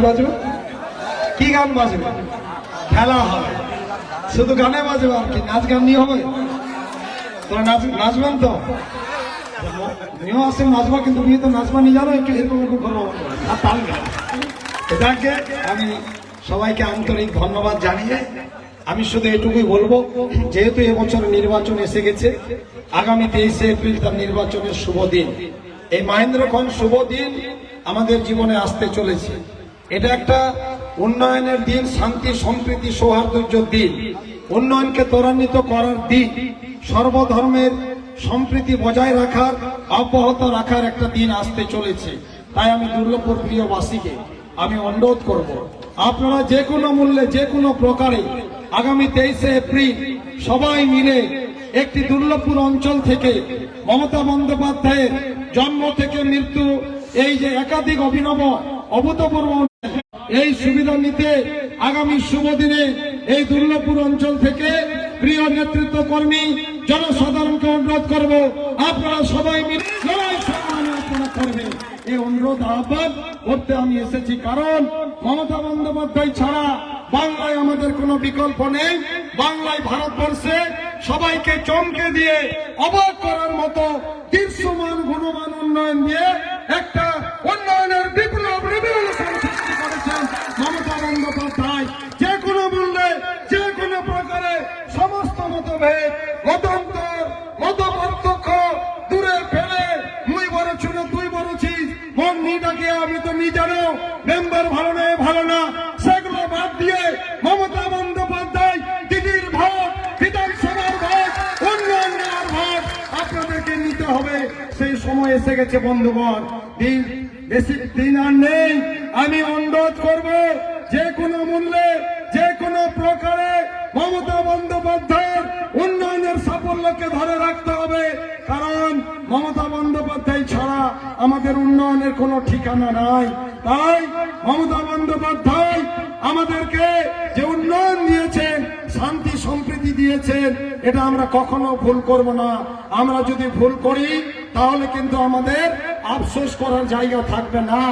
বাজবে? কি গান বাজবে? খেলা হবে, শুধু গানে বাজবে আর কি, নাচ গান নিয়ে হবে? তোরা নাচবেন তো? নিয়েও আসে নাচবা, কিন্তু নিয়ে তো নাচবা নিয়ে জানো, একটু এরকম এরকম করবো আর তাল গান। এটাকে আমি সবাইকে আন্তরিক ধন্যবাদ জানিয়ে আমি শুধু এটুকুই বলবো, যেহেতু এবছর নির্বাচন এসে গেছে, আগামী 23শে এপ্রিল তার নির্বাচনের শুভ দিন। এই মহেন্দ্রক্ষণ শুভ দিন আমাদের জীবনে আসতে চলেছে। এটা একটা উন্নয়নের দিন, শান্তি সম্প্রীতি সৌহার্দ্যের দিন, উন্নয়নকে ত্বরান্বিত করার দিন, সর্বধর্মের সম্প্রীতি বজায় রাখার, অব্যাহত রাখার একটা দিন আসতে চলেছে। তাই আমি দুর্লভপুর প্রিয়বাসীকে আমি অনুরোধ করব, আপনারা যে কোনো মূল্যে যে কোনো প্রকারে আগামী 23শে এপ্রিল সবাই মিলে একটি দুর্লভপুর অঞ্চল থেকে মমতা বন্দ্যোপাধ্যায়ের জন্ম থেকে মৃত্যু, এই যে একাধিক অভিনব অভূতপূর্ব এই সুবিধা নিতে আগামী শুভ দিনে এই দুর্লভপুর অঞ্চল থেকে প্রিয় নেতৃত্ব কর্মী জনসাধারণকে অনুরোধ করব, আপনারা সবাই মিলে লড়াই সংগ্রামে আপনারা করবেন। এই অনুরোধ আহ্বান করতে আমি এসেছি, কারণ মমতা বন্দ্যোপাধ্যায় ছাড়া বাংলায় আমাদের কোনো বিকল্প নেই। বাংলায় ভারতবর্ষে সবাইকে চমকে দিয়ে অবাক করার মতো দৃশ্যমান গুণমান উন্নয়ন দিয়ে একটা উন্নয়নের বিপ্লব রেভলিউশন সৃষ্টি করেছেন মমতা বন্দ্যোপাধ্যায়। যে কোনো মূল্যে যে কোনো প্রকারে সমস্ত মতভেদ, মতান্তর, মতপার্থক্য দূরে ফেলে মুই বড় ছিল তুই বড়ছিস, মন নিটাকে আমি তো নি জানো, মেম্বার ভালো না ভালো না, সেগুলো বাদ দিয়ে মমতা বন্দ্যোপাধ্যায় দিদির ভোট, বিধানসভার ভোট, উন্নয়ন নেওয়ার ভোট আপনাদেরকে নিতে হবে। সেই সময় এসে গেছে বন্ধুগণ, বেশি দিন আর নেই। আমি অনুরোধ করব, যে কোনো মূল্যে যে কোনো প্রকারে মমতা বন্দ্যোপাধ্যায়ের উন্নয়নের সাফল্যকে ধরে রাখতে হবে, কারণ মমতা বন্দ্যোপাধ্যায় ছাড়া আমাদের উন্নয়নের কোনো ঠিকানা নাই। তাই মমতা বন্দ্যোপাধ্যায় আমাদেরকে যে উন্নয়ন দিয়েছেন, শান্তি সম্প্রীতি দিয়েছেন, এটা আমরা কখনো ভুল করব না। আমরা যদি ভুল করি তাহলে কিন্তু আমাদের আফসোস করার জায়গা থাকবে না।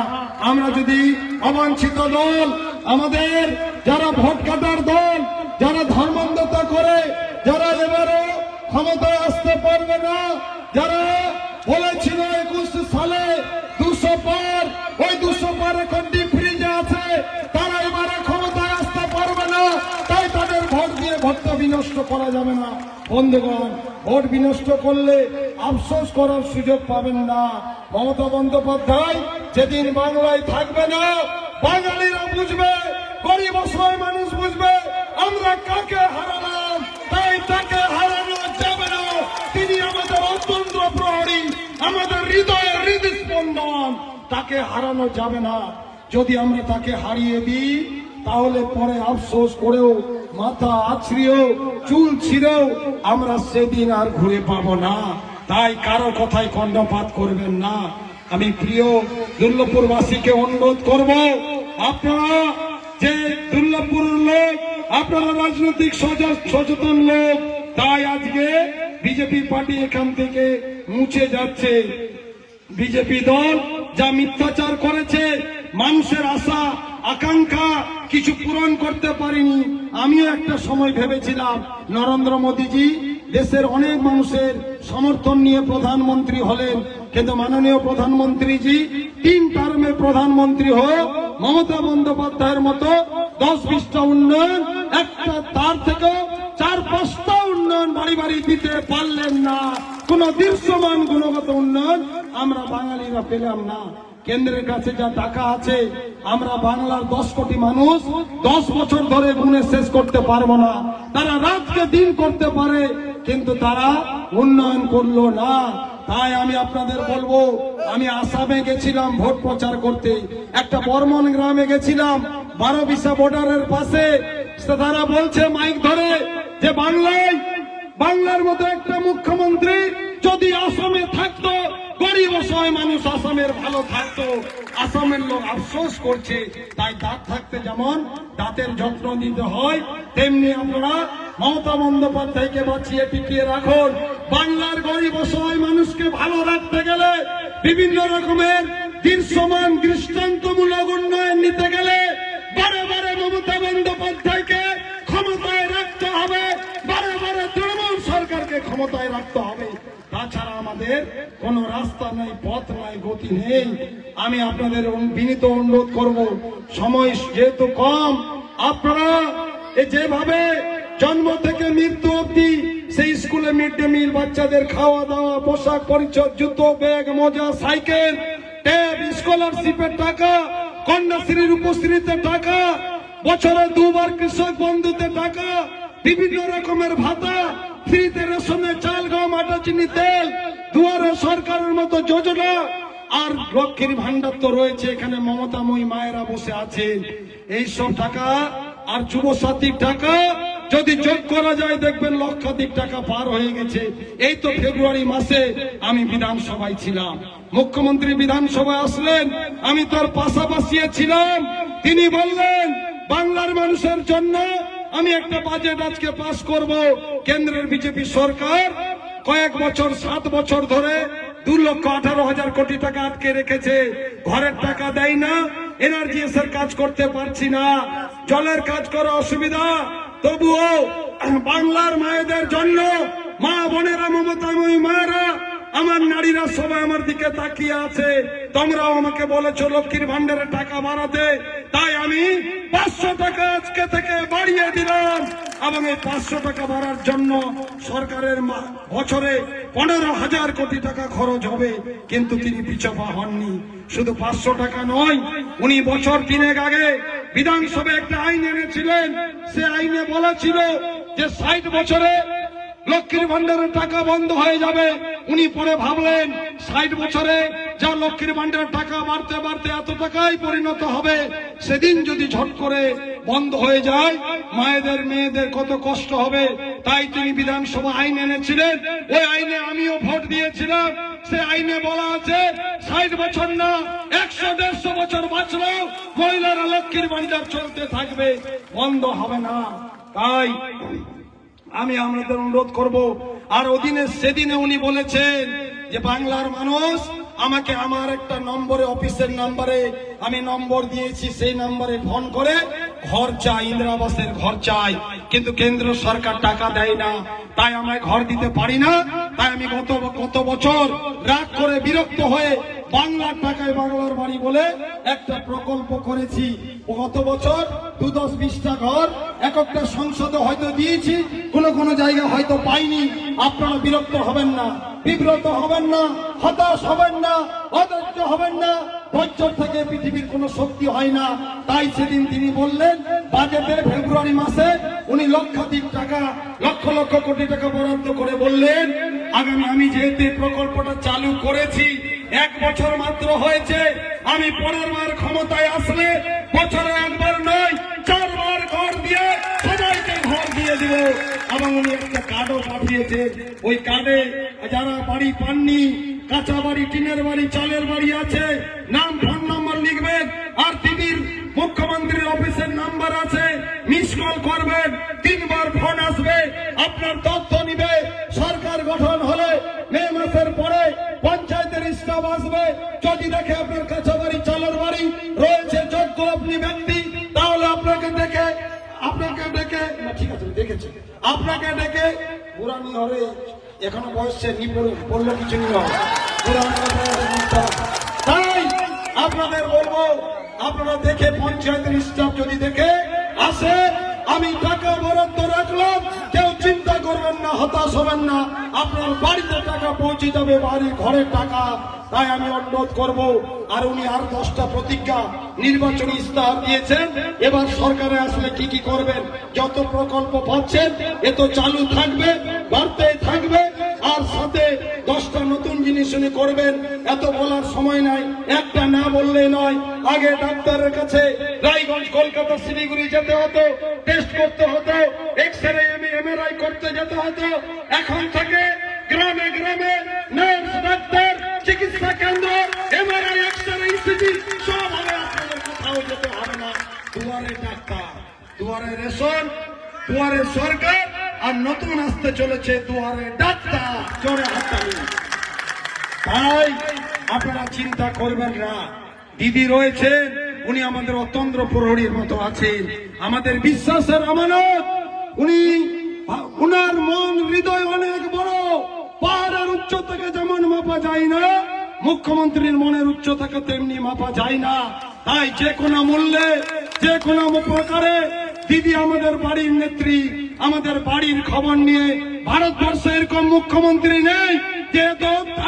আমরা যদি অবাঞ্ছিত দল, আমাদের যারা ভোট কাটার দল, যারা ধর্মান্ধতা করে, যারা এবারে ক্ষমতায় আসতে পারবে না, যারা বলেছিল 21 সালে 200 পার, ওই 200 পার এখন ডিপ ফ্রিজে আছে, তারা এবারে ক্ষমতায় আসতে পারবে না। তাই তাদের ভোট দিয়ে ভোটটা বিনষ্ট করা যাবে না। বন্ধুগণ, ভোট বিনষ্ট করলে আফসোস করার সুযোগ পাবেন না। মমতা বন্দ্যোপাধ্যায় যেদিন বাংলায় থাকবে না, বাঙালিরা বুঝবে, গরিব অসহায় মানুষ বুঝবে আমরা কাকে হারালাম। তাই তাকে হারানো যাবে না। তিনি আমাদের অতন্ত্র প্রহরী, আমাদের হৃদয়ের হৃদস্পন্দন, তাকে হারানো যাবে না। যদি আমরা তাকে হারিয়ে দিই তাহলে পরে আফসোস করেও, মাথা আছড়িয়েও, চুল ছিঁড়েও আমরা সেদিন আর ঘুরে পাবো না। তাই কারো কথায় কর্ণপাত করবেন না। আমি প্রিয় দুর্লভপুরবাসীকে অনুরোধ করব, আপনারা যে দুর্লভপুরের লোক, আপনারা রাজনৈতিক সচেতন লোক, তাই আজকে বিজেপি পার্টি এখান থেকে মুছে যাচ্ছে। বিজেপি দল যা মিথ্যাচার করেছে, মানুষের আশা আকাঙ্ক্ষা কিছু পূরণ করতে পারেনি। আমিও একটা সময় ভেবেছিলাম নরেন্দ্র মোদীজি দেশের অনেক মানুষের সমর্থন নিয়ে প্রধানমন্ত্রী হলেন, কিন্তু মাননীয় প্রধানমন্ত্রীজি 3 টার্মে প্রধানমন্ত্রী হয়ে মমতা বন্দ্যোপাধ্যায়ের মতো 10-20টা উন্নয়ন, একটা তার থেকে 4-5টা উন্নয়ন বাড়ি বাড়ি দিতে পারলেন না। কোন দৃশ্যমান গুণগত উন্নয়ন আমরা বাঙালিরা পেলাম না। কেন্দ্রের কাছে যা টাকা আছে, আমরা বাংলার 10 কোটি মানুষ 10 বছর ধরে গুণে শেষ করতে পারবো না। তারা রাতকে দিন করতে পারে, কিন্তু তারা উন্নয়ন করলো না। তাই আমি আপনাদের বলবো, আমি আসামে গেছিলাম ভোট প্রচার করতে, একটা বর্মন গ্রামে গেছিলাম 12 বর্ডারের পাশে। তারা বলছে মাইক ধরে যে বাংলার মতো একটা মুখ্যমন্ত্রী যদি আসামে থাকতো, গরিব অসহায় মানুষ আসামের ভালো থাকতো। আসামের লোক আফসোস করছে। তাই দাঁত থাকতে যেমন দাঁতের যত্ন নিতে হয়, তেমনি আপনারা মমতা বন্দ্যোপাধ্যায়কে বাঁচিয়ে টিকিয়ে রাখুন। বাংলার গরিব অসহায় মানুষকে ভালো রাখতে গেলে, বিভিন্ন রকমের দৃশ্যমান দৃষ্টান্তমূলক উন্নয়ন নিতে গেলে ক্ষমতায় রাখতে হবে, তাছাড়া আমাদের কোনো রাস্তা নাই, পথ নাই, গতি নেই। আমি আপনাদের বিনীত অনুরোধ করব, সময় যেহেতু কম, আপনারা যেভাবে জন্ম থেকে মৃত্যু অবধি সেই স্কুলে মিড ডে মিল, বাচ্চাদের খাওয়া দাওয়া, পোশাক পরিচ্ছদ, জুতো, ব্যাগ, মোজা, সাইকেল, ট্যাব, স্কলারশিপের টাকা, কন্যাশ্রীর উপশ্রীতে টাকা, বছরে 2 বার কৃষক বন্ধুতে টাকা, বিভিন্ন রকমের ভাতা, ফ্রিতে রেশনে চাল, গম, আটা, চিনি, তেল, দুয়ারে সরকারের মতো যোজনা, আর লক্ষ্মীর ভান্ডার তো রয়েছে। এখানে মমতাময়ী মায়েরা বসে আছেন। এইসব টাকা আর যুবসাথীর টাকা যদি যোগ করা যায়, দেখবেন লক্ষাধিক টাকা পার হয়ে গেছে। এই তো ফেব্রুয়ারি মাসে আমি বিধানসভায় ছিলাম, মুখ্যমন্ত্রী বিধানসভায় আসলেন, আমি তার পাশাপাশি ছিলাম। তিনি বললেন বাংলার মানুষের জন্য আমি একটা বাজেট আজকে পাস করব। কেন্দ্রের বিজেপি সরকার কয়েক বছর, 7 বছর ধরে 2,18,000 কোটি টাকা আটকে রেখেছে। ঘরের টাকা দেয় না, এনার্জিএসের কাজ করতে পারছি না, জলের কাজ করা অসুবিধা। তবুও বাংলার মায়েদের জন্য, মা বোনেরা, মমতাময়ী মায়েরা, আমার নারীরা সবাই আমার দিকে তাকিয়ে আছে। তোমরাও আমাকে বলেছো লক্ষ্মীর ভান্ডারের টাকা বাড়াতে, তাই আমি 500 টাকা আজকে থেকে বাড়িয়ে দিলাম। এবং এই 500 টাকা বাড়ার জন্য সরকারের বছরে 15,000 কোটি টাকা খরচ হবে। কিন্তু তিনি পিছপা হননি। শুধু 500 টাকা নয়, উনি বছর 3 আগে বিধানসভায় একটা আইন এনেছিলেন। সে আইনে বলা ছিল যে 60 বছরে লক্ষ্মীর ভান্ডারের টাকা বন্ধ হয়ে যাবে। উনি পরে ভাবলেন 60 বছরে যা লক্ষ্মীর ভান্ডারের টাকা বাড়তে বাড়তে এত টাকাই পরিণত হবে, সেদিন যদি ঝট করে বন্ধ হয়ে যায় মায়েদের, মেয়েদের কত কষ্ট হবে। তাই তিনি বিধানসভা আইন এনেছিলেন। ওই আইনে আমিও ভোট দিয়েছিলাম। সে আইনে বলা আছে 60 বছর না, 100-150 বছর বাঁচলেও মহিলারা লক্ষ্মীর ভান্ডার চলতে থাকবে, বন্ধ হবে না। তাই আমি আপনাদের অনুরোধ করব। আর ওদিনে, সেদিনে উনি বলেছেন যে বাংলার মানুষ আমাকে আমার একটা নম্বরে, অফিসের নাম্বারে আমি নম্বর দিয়েছি, সেই নাম্বারে ফোন করে ঘর চাই, ইন্দিরা আবাসের ঘর চাই। কিন্তু কেন্দ্র সরকার টাকা দেয় না, তাই আমায় ঘর দিতে পারি না। তাই আমি গত বছর রাগ করে, বিরক্ত হয়ে বাংলার টাকায় বাংলার বাড়ি বলে একটা প্রকল্প করেছি। গত বছর 10-20টা ঘর এক একটা সংসদে হয়তো দিয়েছি, কোন জায়গায় হয়তো পাইনি। আপনারা বিরক্ত হবেন না, বিব্রত হবেন না, হতাশ হবেন না, অধৈর্য হবেন না। ধৈর্য থেকে পৃথিবীর কোনো শক্তি হয় না। তাই সেদিন তিনি বললেন বাজেটে ফেব্রুয়ারি মাসে উনি লক্ষাধিক টাকা, লক্ষ লক্ষ কোটি টাকা বরাদ্দ করে বললেন আগামী, আমি যেহেতু প্রকল্পটা চালু করেছি 1 বছর মাত্র হয়েছে, আমি পরের বার ক্ষমতায় আসলে বছরে 1 বার নয় 4 বার ঘর দিয়ে সবাইকে ঘর দিয়ে দিব। এবং উনি একটা কার্ডও পাঠিয়েছেন। ওই কার্ডে যারা বাড়ি পাননি, কাঁচা বাড়ি, টিনের বাড়ি, চালের বাড়ি আছে, নাম, ফোন নম্বর লিখবেন। আর দিদির মুখ্যমন্ত্রীর অফিসের নাম্বার আছে, মিস কল করবেন, 3 বার ফোন আসবে, আপনার তথ্য নিবে। সরকার গঠন হলে মে মাসের পরে পঞ্চায়েতের স্টাফ আসবে। যদি দেখে আপনার কাঁচা বাড়ি, চালের বাড়ি রয়েছে, যোগ্য আপনি ব্যক্তি, তাহলে আপনাকে ডেকে না, ঠিক আছে দেখেছি, আপনাকে ডেকে পুরানি হলে, এখনো বয়সে বললো কিছু নিয়ে, তাই আপনাদের বলবো আপনারা দেখে, পঞ্চায়েতের স্টাফ যদি দেখে আসে আমি টাকা বরাদ্দ রাখলাম, কেউ চিন্তা করবেন না, হতাশ হবেন না, আপনার বাড়িতে টাকা পৌঁছে যাবে, বাড়ি ঘরের টাকা। তাই আমি অনুরোধ করব। আর উনি আর 10টা প্রতিজ্ঞা নির্বাচনী ইস্তাহার দিয়েছেন। এবার সরকারে আসলে কি কি করবেন, যত প্রকল্প পাচ্ছেন এ তো চালু থাকবে, বাড়তে থাকবে। আর সাথে 10টা নতুন জিনিস উনি করবেন। এত বলার সময় নাই, একটা না বললে নয়। আগে ডাক্তারের কাছে রায়গঞ্জ, কলকাতা, শিলিগুড়ি যেতে হতো, টেস্ট করতে হতো, এক্সরে, এমআরআই করতে যেতে হতো। এখন থেকে গ্রামে গ্রামে নার্স, ডাক্তার, চিকিৎসা কেন্দ্র, এমআরআই, এক্সরে, ইসিজি সব হবে। আপনাদের কোথাও যেতে হবে না। দুয়ারে ডাক্তার, দুয়ারে রেশন, দুয়ারে সরকার, আর নতুন আসতে চলেছে দুয়ারে ডাক্তার। জোরে হাততালি। তাই আপনারা চিন্তা করবেন না। দিদি রয়েছেন, উনি আমাদের অতন্দ্র প্রহরীর মতো আছেন, আমাদের বিশ্বাসের আমানত। উনি উনার মন হৃদয় অনেক বড়, পাহাড়ের উচ্চতাকে যেমন মাপা যায় না, মুখ্যমন্ত্রীর মনের উচ্চতাকে তেমনি মাপা যায় না। তাই যে কোনো মূল্যে, যে কোনো প্রকারে দিদি আমাদের বাড়ির নেত্রী, আমাদের বাড়ির খবর নিয়ে ভারতবর্ষে এরকম মুখ্যমন্ত্রী নেই যে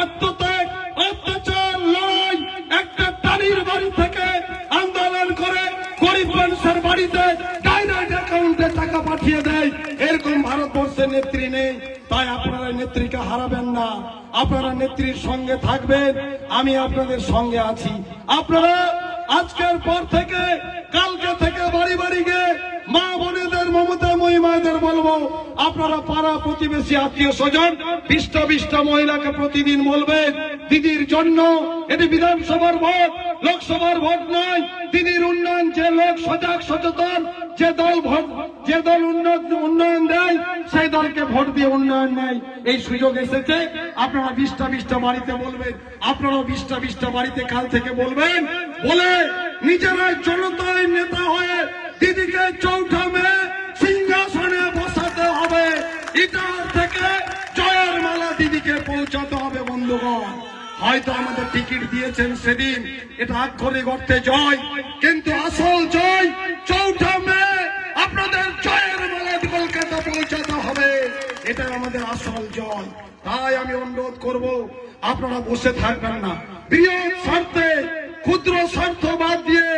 আত্মত্যাগ, অত্যাচার, লড়াই, একটা টালির বাড়ি থেকে আন্দোলন করে গরিব মানুষের বাড়িতে ডাইরেক্ট অ্যাকাউন্টে টাকা পাঠিয়ে দেয়। এরকম ভারতবর্ষের নেত্রী নেই। তাই আপনারা নেত্রীকে হারাবেন না, আপনারা নেত্রীর সঙ্গে থাকবেন। আমি আপনাদের সঙ্গে আছি। আপনারা আজকের পর থেকে, কালকে থেকে বাড়ি বাড়ি গিয়ে মা বোনেদের, মমতাময়ী মায়েদের বলবো, আপনারা পাড়া প্রতিবেশী, আত্মীয় স্বজন 20টা মহিলাকে প্রতিদিন বলবেন দিদির জন্য। এটি বিধানসভার ভোট, লোকসভার ভোট নয়। দিদির উন্নয়ন, যে লোক সজাগ সচেতন, যে দল উন্নয়ন দেয়, সেই দলকে ভোট দিয়ে উন্নয়ন নেয়। এই সুযোগ এসেছে, আপনারা 20টা বাড়িতে বলবেন। আপনারা 20টা বাড়িতে কাল থেকে বলবেন, বলে নিজেরাই জনতার নেতা হয়ে দিদিকে চৌঠা মে সিংহাসনে বসাতে হবে। ইটার থেকে জয়ের মালা দিদিকে পৌঁছাতে হবে। বন্ধুগণ, হয়তো আমাদের টিকিট দিয়েছেন সেদিন, এটা আক্ষরিক অর্থে জয়, কিন্তু আসল জয় চৌঠা মে আপনাদের জয়ের মালা কলকাতা পৌঁছাতে হবে। এটা আমাদের আসল জয়। তাই আমি অনুরোধ করব, আপনারা বসে থাকবেন না। বৃহৎ স্বার্থে, ক্ষুদ্র স্বার্থ বাদ দিয়ে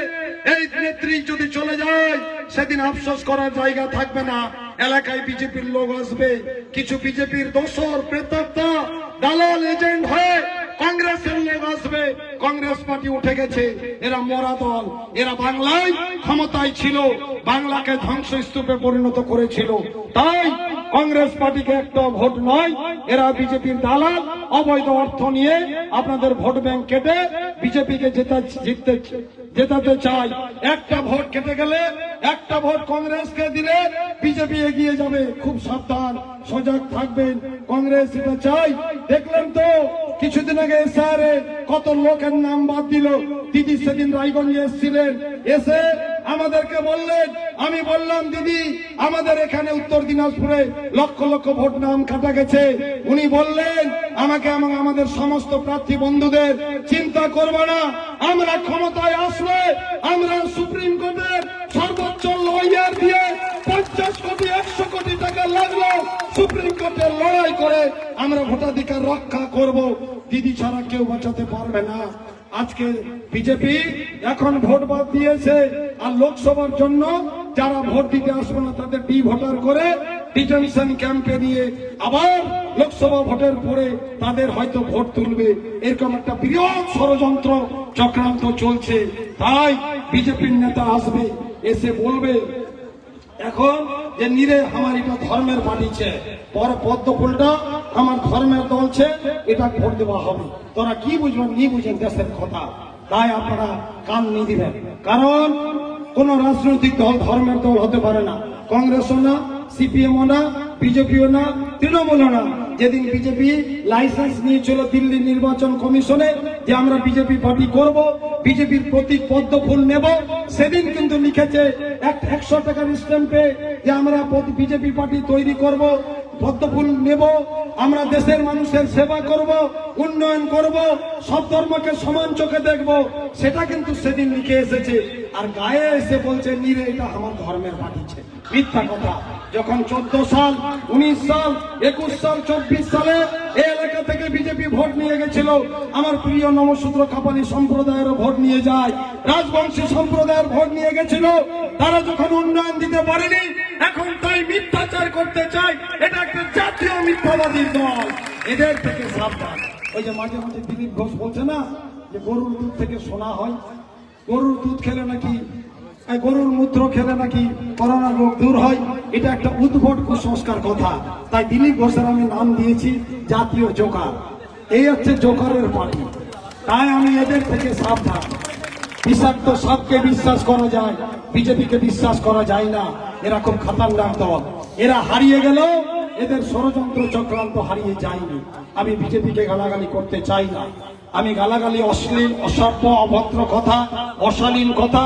এই নেত্রী যদি চলে যায়, সেদিন আফসোস করার জায়গা থাকবে না। এলাকায় বিজেপির লোক আসবে, কিছু বিজেপির দোসর, প্রেতাত্মা, দালাল এজেন্ট হয়ে কংগ্রেসের লোক আসবে। কংগ্রেস পার্টি উঠে গেছে, এরা মরা দল। এরা বাংলায় ক্ষমতায় ছিল, বাংলাকে ধ্বংসস্তূপে পরিণত করেছিল। তাই কংগ্রেস পার্টিকে একটা ভোট নয়, এরা বিজেপির দালাল, অবৈধ অর্থ নিয়ে আপনাদের ভোট ব্যাংক কেটে বিজেপিকে জেতাতে চাই। একটা ভোট কেটে গেলে, একটা ভোট কংগ্রেসকে দিলে বিজেপি এগিয়ে যাবে। খুব সাবধান, সজাগ থাকবেন। কংগ্রেস এটা চাই। দেখলেন তো কিছুদিন আগে এসআরে কত লোকের নাম বাদ দিল। দিদি সেদিন রায়গঞ্জে এসেছিলেন, এসে আমাদেরকে বললেন, আমি বললাম দিদি আমাদের এখানে উত্তর দিনাজপুরে লক্ষ লক্ষ ভোট নাম কাটা গেছে। উনি বললেন আমাকে এবং আমাদের সমস্ত প্রার্থী বন্ধুদের, চিন্তা করবো না, আমরা ক্ষমতায় আসলে আমরা সুপ্রিম কোর্টের সর্বোচ্চ লয়ার দিয়ে 50 কোটি 100 কোটি টাকা লাগলো সুপ্রিম কোর্টে লড়াই করে আমরা ভোটাধিকার রক্ষা করব। দিদি ছাড়া কেউ বাঁচাতে পারবে না। আজকে বিজেপি এখন ভোট বাদ দিয়েছে, আর লোকসভার জন্য যারা ভোট দিতে আসবে না তাদের ডি ভোটার করে ডিটেনশন ক্যাম্পে নিয়ে আবার লোকসভা ভোটের পরে তাদের হয়তো ভোট তুলবে। এরকম একটা বৃহৎ ষড়যন্ত্র চক্রান্ত চলছে। তাই বিজেপির নেতা আসবে, এসে বলবে এখন যে নিরে আমার এটা ধর্মের পার্টিছে, পরে পদ্ম ফুলটা আমার ধর্মের দলছে, এটা ভোট দেওয়া হবে। তোরা কি বুঝবেন, নি বুঝেন দেশের কথা। তাই আপনারা কান নিয়ে দিবেন, কারণ কোন রাজনৈতিক দল ধর্মের দল হতে পারে না। কংগ্রেসও না, সিপিএমও না, বিজেপিও না, তৃণমূলও না। যেদিন বিজেপি লাইসেন্স নিয়েছিল দিল্লি নির্বাচন কমিশনে যে আমরা বিজেপি পার্টি করব, বিজেপির প্রতীক পদ্ম ফুল নেব, সেদিন কিন্তু লিখেছে 100 টাকার স্ট্যাম্পে যে আমরা বিজেপি পার্টি তৈরি করব, পদ্ম ফুল নেব, আমরা দেশের মানুষের সেবা করব, উন্নয়ন করব, সব ধর্মকে সমান চোখে দেখব। সেটা কিন্তু সেদিন লিখে এসেছে। আর গায়ে এসে বলছে নিরে এটা আমার ধর্মের পার্টিছে। মিথ্যা কথা। যখন 14 সাল, 19 সাল, 21 সাল, 24 সালে এই এলাকা থেকে বিজেপি ভোট নিয়ে গেছিল, আমার প্রিয় নমশূদ্র কাপালি সম্প্রদায়েরও ভোট নিয়ে যায়, রাজবংশী সম্প্রদায়ের ভোট নিয়ে গেছিল। তারা যখন উন্নয়ন দিতে পারেনি, এখন তাই মিথ্যাচার করতে চায়। এটা একটা জাতীয় মিথ্যাবাদীর দল, এদের থেকে সাবধান। ওই যে মাঝে মাঝে দিলীপ ঘোষ বলছে না যে গরুর দুধ থেকে সোনা হয়, গরুর দুধ খেলে নাকি, গরুর মূত্র খেলে নাকি করোনা রোগ দূর হয়। এটা একটা উদ্ভট কুসংস্কার কথা। তাই দিলীপ ঘোষের আমি নাম দিয়েছি জাতীয় জোকার। এই হচ্ছে জোকারের পার্টি। তাই আমি এদের থেকে সাবধান। বিষাক্ত সাপকে বিশ্বাস করা যায়, বিজেপিকে বিশ্বাস করা যায় না। এরা খুব খতরনাক দল। এরা হারিয়ে গেল, এদের ষড়যন্ত্র চক্রান্ত হারিয়ে যায়নি। আমি বিজেপিকে গালাগালি করতে চাই না। আমি গালাগালি, অশ্লীল, অসভ্য, অভদ্র কথা, অশালীন কথা,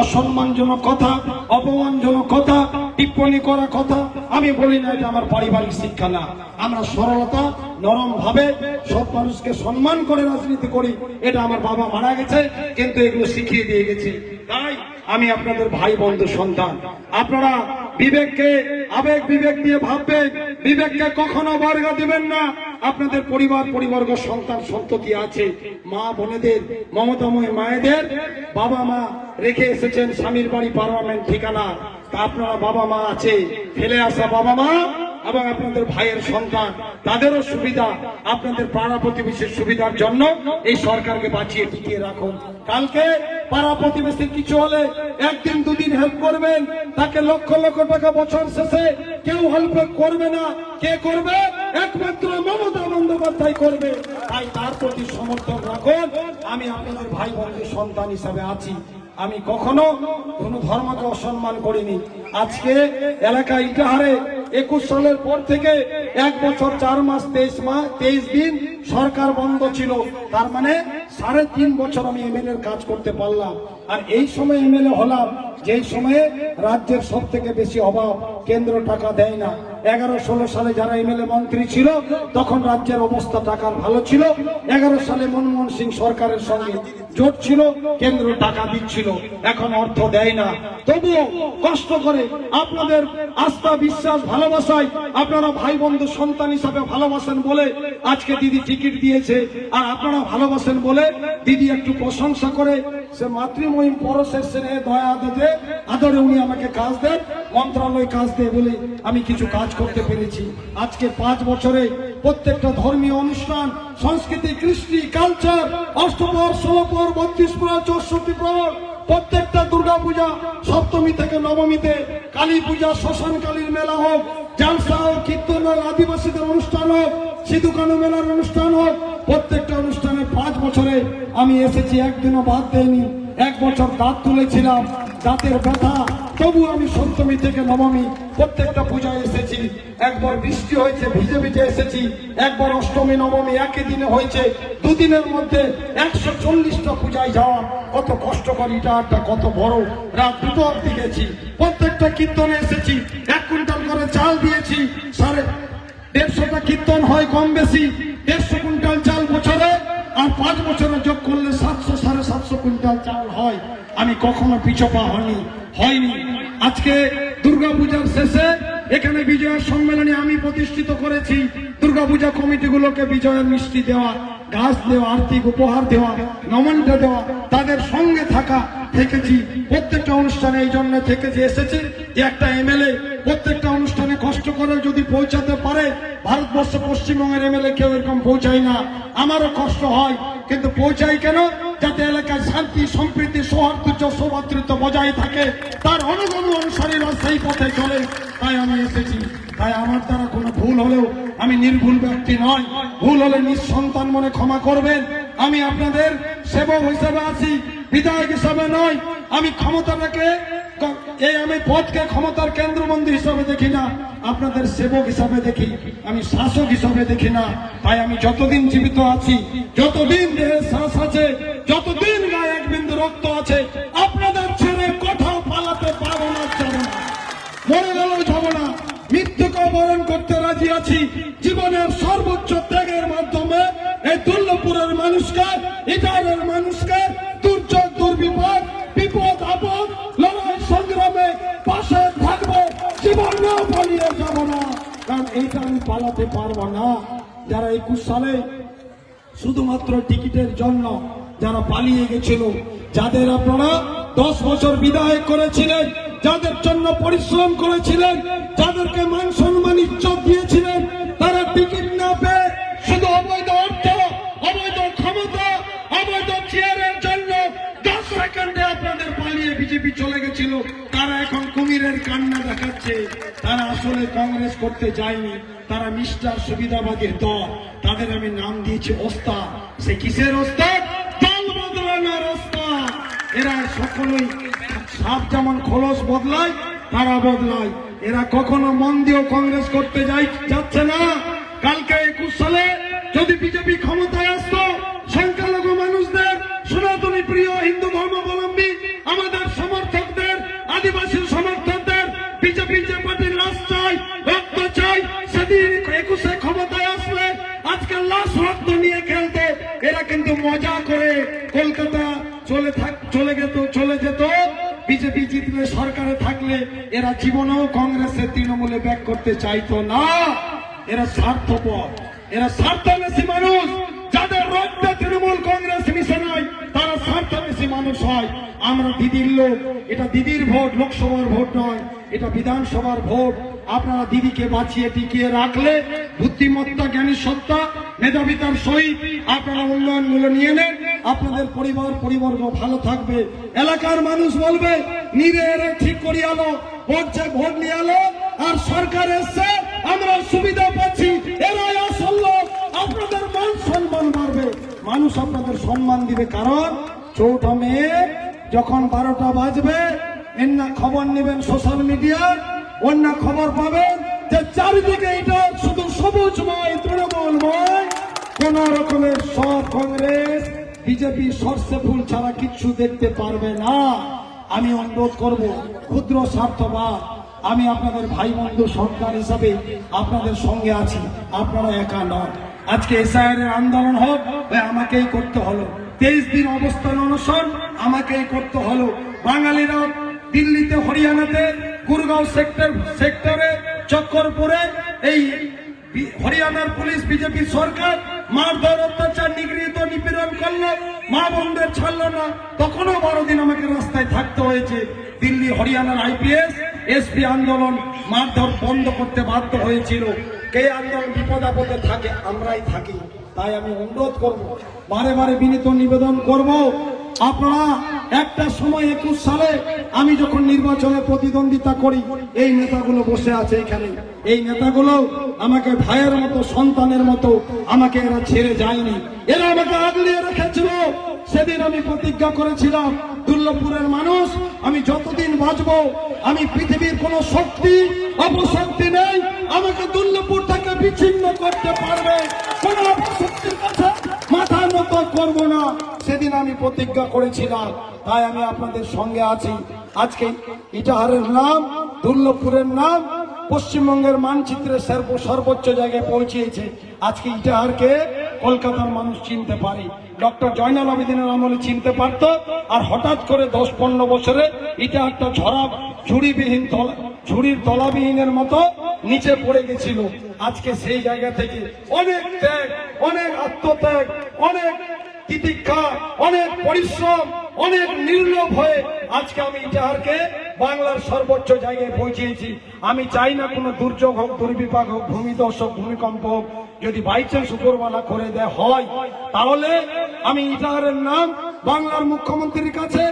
অসম্মানজনক কথা, অপমানজনক কথা, টিপ্পণী করা কথা আমি বলি না। এটা আমার পারিবারিক শিক্ষা না। আমরা সরলতা, নরম ভাবে সব মানুষকে সম্মান করে রাজনীতি করি। এটা আমার বাবা মারা গেছে, কিন্তু এগুলো শিখিয়ে দিয়ে গেছে। তাই আমি আপনাদের ভাই বন্ধু সন্তান, আপনারা বিবেককে, আবেগ বিবেক দিয়ে ভাববেন। বিবেককে কখনো বর্গা দিবেন না। আপনাদের পরিবর্গ, সন্তান সন্ততি আছে, মা বোনেদের, মমতাময় মায়েদের বাবা মা রেখে এসেছেন স্বামীর বাড়ি, পার্লামেন্ট ঠিকানা। তা আপনারা বাবা মা আছে, ফেলে আসা বাবা মা এবং আপনাদের ভাইয়ের সন্তান, তাদেরও সুবিধা, আপনাদের পাড়া প্রতিবেশীর সুবিধার জন্য এই সরকারকে বাঁচিয়ে টিকিয়ে রাখুন। কালকে পাড়া প্রতিবেশীর কিছু হলে একদিন দুদিন হেল্প করবেন, তাকে লক্ষ লক্ষ টাকা বছর শেষে কেউ হেল্প করবে না। কে করবে? একমাত্র মমতা বন্দ্যোপাধ্যায় করবে। তাই তার প্রতি সমর্থন রাখুন। আমি আপনাদের ভাই বন্ধু সন্তান হিসাবে আছি। আমি কখনো কোন ধর্মকে অসম্মান করিনি। আজকে এলাকা ইটাহারে 21 সালের পর থেকে 1 বছর 4 মাস 23 দিন সরকার বন্ধ ছিল। তার মানে 3.5 বছর আমি এমএলএ এর কাজ করতে পারলাম। আর এই সময় এমএলএ হলাম যেই সময়ে রাজ্যের সব থেকে বেশি অভাব, কেন্দ্র টাকা দেয় না। 11-16 সালে যারা এমএলএ মন্ত্রী ছিল তখন রাজ্যের অবস্থা টাকার ভালো ছিল। 11 সালে মনমোহন সিং সরকারের সঙ্গে জোট ছিল, কেন্দ্র টাকা দিচ্ছিল, এখন অর্থ দেয় না। তবুও কষ্ট করে আপনাদের আস্থা, বিশ্বাস, ভালোবাসায় আপনারা ভাই বন্ধু সন্তান হিসাবে ভালোবাসেন বলে আজকে দিদি টিকিট দিয়েছে। আর আপনারা ভালোবাসেন বলে দিদি একটু প্রশংসা করে, সে মাতৃময়ী পরশের স্নেহে দয়া আদরে উনি আমাকে কাজ দেন, মন্ত্রণালয় কাজ দেয় বলে আমি কিছু কাজ করতে পেরেছি। আজকে 5 বছরে প্রত্যেকটা ধর্মীয় অনুষ্ঠান, সংস্কৃতি, কৃষ্টি, কালচার, অষ্টপ্রহর, 16 প্রহর, 32 প্রহর, 64 প্রহর, প্রত্যেকটা দুর্গা পূজা সপ্তমী থেকে নবমীতে, কালী পূজা, শ্মশান কালীর মেলা হোক, জালসা হোক, কীর্তন হোক, আদিবাসীদের অনুষ্ঠান হোক, সিধু কানু মেলার অনুষ্ঠান হোক, প্রত্যেকটা অনুষ্ঠানে 5 বছরে আমি এসেছি, একদিনও বাদ দেয়নি। 1 বছর দাঁত তুলেছিলাম, দাঁতের ব্যথা, তবু আমি সপ্তমী থেকে নবমী প্রত্যেকটা পূজায় এসেছি। একবার বৃষ্টি হয়েছে, ভিজে ভিজে এসেছি। একবার অষ্টমী নবমী একই দিনে হয়েছে। 2 দিনের মধ্যে 140টা পূজায় যাওয়া কত কষ্টকর। ইটাহারটা কত বড়, রাত 2টো অবধি গেছি। প্রত্যেকটা কীর্তনে এসেছি, 1 কুইন্টাল করে চাল দিয়েছি। 150টা কীর্তন হয় কম বেশি, 150 কুইন্টাল চাল বছরে, আর 5 বছরে যোগ করলে 700-750 কুইন্টাল চাল হয়। আমি কখনো পিছপা হয়নি। আজকে দুর্গাপূজার শেষে এখানে বিজয়ের সম্মেলনে আমি প্রতিষ্ঠিত করেছি। দুর্গাপূজা কমিটিগুলোকে বিজয়ের মিষ্টি দেওয়া, গাছ দেওয়া, আর্থিক উপহার দেওয়া, নমনটা দেওয়া, তাদের সঙ্গে থেকেছি। প্রত্যেকটা অনুষ্ঠানে এই জন্য থেকেছি, এসেছি যে একটা এমএলএ প্রত্যেকটা অনুষ্ঠানে কষ্ট করে যদি পৌঁছাতে পারে। ভারতবর্ষ, পশ্চিমবঙ্গের এমএলএ কেউ এরকম পৌঁছায় না। আমারও কষ্ট হয়, কিন্তু পৌঁছাই কেন? যাতে এলাকায় শান্তি, সম্প্রীতি, সৌহার্দ্য, সৌভাতৃত্ব বজায় থাকে, তার অনুগমন অনুসারীরা সেই পথে চলে। তাই আমি এসেছি। তাই আমার দ্বারা কোনো ভুল হলেও আমি নির্ভুল ব্যক্তি নয়। ভুল হলে নিঃসন্তান মনে ক্ষমা করবেন। আমি আপনাদের সেবক হিসেবে আছি, বিধায়ক হিসাবে নয়। আমি ক্ষমতাটাকে, আমি পদকে ক্ষমতার কেন্দ্রবন্দী হিসাবে দেখি না, আপনাদের সেবক হিসাবে দেখি, আমি শাসক হিসাবে দেখি না। তাই আমি যতদিন জীবিত আছি, যতদিন দেহে শ্বাস আছে, যতদিন গায়ে 1 বিন্দু রক্ত আছে, আপনাদের ছেড়ে কোথাও পালাতে পারবো না, যাব না। মরে গেলেও যাব না। মৃত্যুকে বরণ করতে রাজি আছি। জীবনের সর্বোচ্চ ত্যাগের মাধ্যমে এই দুর্লভপুরের মানুষকে, ইটাহারের মানুষকে দুর্যোগ, দুর্বিপদ, বিপদ আপদ, লড়াই সংগ্রামে পাশে থাকবো। জীবনেও পালিয়ে যাব না, কারণ এইটা আমি পালাতে পারবো না। যারা 21 সালে শুধুমাত্র টিকিটের জন্য যারা পালিয়ে গেছিল, যাদের আপনারা 10 বছর বিধায়ক করেছিলেন, যাদের জন্য পরিশ্রম করেছিলেন, যাদেরকে মান সম্মান ইজ্জত দিয়েছিলেন, তারা টিকিট না পেয়ে শুধু অবৈধ অর্থ, অবৈধ ক্ষমতা, অবৈধ চেয়ারের জন্য 10 সেকেন্ডে আপনাদের পালিয়ে বিজেপি চলে গেছিল। তারা এখন কুমিরের কান্না দেখাচ্ছে। তারা আসলে কংগ্রেস করতে যায়নি, তারা মিস্টার সুবিধাবাদীর দল। তাদের আমি নাম দিয়েছি ওস্তাদ। সে কিসের ওস্তাদ? দল বদলানোর ওস্তাদ। এরা সকলেই সাপ যেমন খোলস বদলায়, তারা বদলায়। এরা কখনো মন দিয়েও কংগ্রেস করতে যাচ্ছে না। কালকে 21 সালে যদি বিজেপি ক্ষমতায় আসতো, সংখ্যালঘু আমি প্রিয় হিন্দু ধর্মাবলম্বী আমাদের সমর্থকদের, আদিবাসী সমর্থকদের, বিজেপি যে পার্টির লাশ চাই, রক্ত চাই, সেদিন 21-এ ক্ষমতায় আসলে আজকে লাশ রক্ত নিয়ে খেলতে এরা কিন্তু মজা করে কলকাতা চলে যেত। বিজেপি জিতলে, সরকারে থাকলে এরা জীবনেও কংগ্রেসের তৃণমূলে ব্যাক করতে চাইতো না। এরা স্বার্থপর, এরা স্বার্থান্বেষী মানুষ। যাদের রক্তে তৃণমূল কংগ্রেস মিশে নাই তারা স্বার্থান্বেষী মানুষ হয়। আমরা দিদির লোক, এটা দিদির ভোট, লোকসভার ভোট নয়, এটা বিধানসভার ভোট। আপনারা দিদিকে বাঁচিয়ে টিকিয়ে রাখলে বুদ্ধিমত্তা, জ্ঞানী সত্তা, মেধাবিতার সহিত আপনারা উন্নয়নগুলো নিয়ে নেন, আপনাদের পরিবর্গ ভালো থাকবে। এলাকার মানুষ বলবে নিরে এরে ঠিক করিয়ে আলো, ভোট নিয়ে আলো, আর সরকার এসছে, আমরা সুবিধা পাচ্ছি, এরাই আসল লোক। আপনাদের মান সম্মান বাড়বে, মানুষ আপনাদের সম্মান দিবে। কারণ 4 মে যখন 12টা বাজবে, এর না খবর নেবেন সোশ্যাল মিডিয়ায়, অন্য খবর পাবেন যে চারিদিকে এটা শুধু সবুজময়, তৃণমূলময়, কোন রকমের সব কংগ্রেস বিজেপি সর্ষে ফুল ছাড়া কিচ্ছু দেখতে পারবে না। আমি অনুরোধ করব, ক্ষুদ্র স্বার্থবাদ, আমি আপনাদের ভাই বন্ধু সরকার হিসাবে আপনাদের সঙ্গে আছি, আপনারা একা নন। আজকে এসআইআর এর আন্দোলন হোক, আমাকেই করতে হলো। 23 দিন অবস্থান অনশন আমাকেই করতে হলো। বাঙালিরা দিল্লিতে, হরিয়ানাতে, গুরগাঁও সেক্টরে, চক্করপুরে এই হরিয়ানার পুলিশ, বিজেপি সরকার মারধর, অত্যাচার, নিগৃহীত, নিপীড়ন করলো, মা বোনদের ছাড়লো না, তখনও 12 দিন আমাকে রাস্তায় থাকতে হয়েছে। দিল্লি, হরিয়ানার আইপিএস, এসপি আন্দোলন, মারধর বন্ধ করতে বাধ্য হয়েছিল। কে আন্দোলন বিপদ আপদে থাকে? আমরাই থাকি। তাই আমি অনুরোধ করব, বারে বারে বিনীত নিবেদন করব, আপনারা একটা সময় 21 সালে আমি যখন নির্বাচনে প্রতিদ্বন্দ্বিতা করি, এই নেতাগুলো বসে আছে এখানে, এই নেতাগুলো আমাকে ভাইয়ের মতো, সন্তানের মতো আমাকে এরা ছেড়ে যায়নি, এরা আমাকে আগলিয়ে রেখেছিল। সেদিন আমি প্রতিজ্ঞা করেছিলাম, দুর্লভপুরের মানুষ, আমি যতদিন বাঁচবো, আমি পৃথিবীর কোন শক্তি, অপশক্তি নেই আমাকে দুর্লভপুর থেকে বিচ্ছিন্ন করতে পারবে, কোন অপশক্তির কাছে মাথা নত করব না। সেদিন আমি প্রতিজ্ঞা করেছিলাম, তাই আমি আপনাদের সঙ্গে আছি। আজকে ইটাহারের নাম, দুর্লভপুরের নাম পশ্চিমবঙ্গের মানচিত্রে সর্বোচ্চ জায়গায় পৌঁছেছে। আজকে ইটাহারকে কলকাতার মানুষ চিনতে পারে। ডক্টর জয়নাল আবেদিনের আমলে চিনতে পারত, আর হঠাৎ করে 10-15 বছরে ইটাহারটা ঝুড়ির তলাবিহীনের মতো নিচে পড়ে গেছিল। আজকে সেই জায়গা থেকে অনেক ত্যাগ, অনেক আত্মত্যাগ, অনেক তিতিক্ষা, অনেক পরিশ্রম, অনেক নির্লোভ হয়ে আজকে আমি ইটাহারকে বাংলার সর্বোচ্চ জায়গায় পৌঁছেছি। আমি চাই না কোনো দুর্যোগ হোক, দুর্বিপাক হোক, ভূমিধস হোক, ভূমিকম্প হোক। যদি বাইচান্স উপরওয়ালা করে দেয় হয়, তাহলে আমি ইটাহারের নাম বাংলার মুখ্যমন্ত্রীর কাছে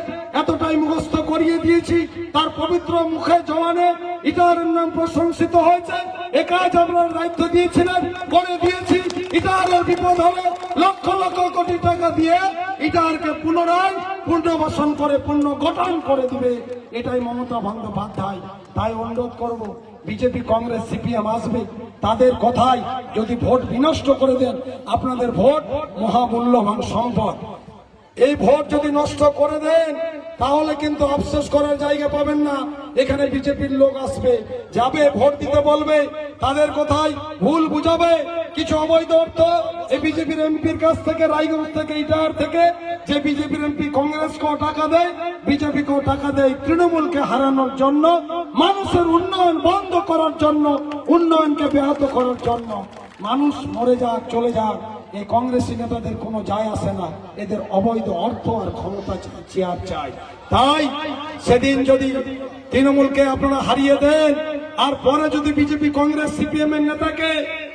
এতটাই মুখস্থ করিয়ে দিয়েছি, তার পবিত্র মুখে জওয়ানে ইটাহারের নাম প্রশংসিত হয়েছে। এ কাজ আপনার দায়িত্ব দিয়েছিলেন, করে দিয়েছি। ইটাহারের বিপদ হলে লক্ষ লক্ষ কোটি টাকা দিয়ে ইটাহারকে পুনর্বাসন করে, পুনর্গঠন করে দিবে, এটাই মমতা বন্দ্যোপাধ্যায়। তাই অনুরোধ করব, বিজেপি, কংগ্রেস, সিপিএম আসবে, তাদের কথাই যদি ভোট বিনষ্ট করে দেন, আপনাদের ভোট মহামূল্যবান সম্পদ, এই ভোট যদি নষ্ট করে দেন তাহলে কিন্তু আফসোস করার জায়গা পাবেন না। এখানে বিজেপির লোক আসবে, যাবে, ভোট দিতে বলবে, তাদের কথাই ভুল বুঝাবে। কিছু অবৈধ অর্থ এই বিজেপির এমপির কাছ থেকে, রায়গঞ্জ থেকে, ইটাহার থেকে, যে বিজেপির এমপি কংগ্রেসকেও টাকা দেয়, বিজেপিকেও টাকা দেয়, তৃণমূলকে হারানোর জন্য, মানুষের উন্নয়ন বন্ধ করার জন্য, উন্নয়নকে ব্যাহত করার জন্য। মানুষ মরে যাক, চলে যাক, এই কংগ্রেসী নেতাদের কোনো যায় আসে না, এদের অবৈধ অর্থ আর ক্ষমতা চেয়ার চাই। তাই সেদিন যদি তৃণমূলকে আপনারা হারিয়ে দেন, আর পরে যদি বিজেপি, কংগ্রেস, সিপিএম এর নেতাকে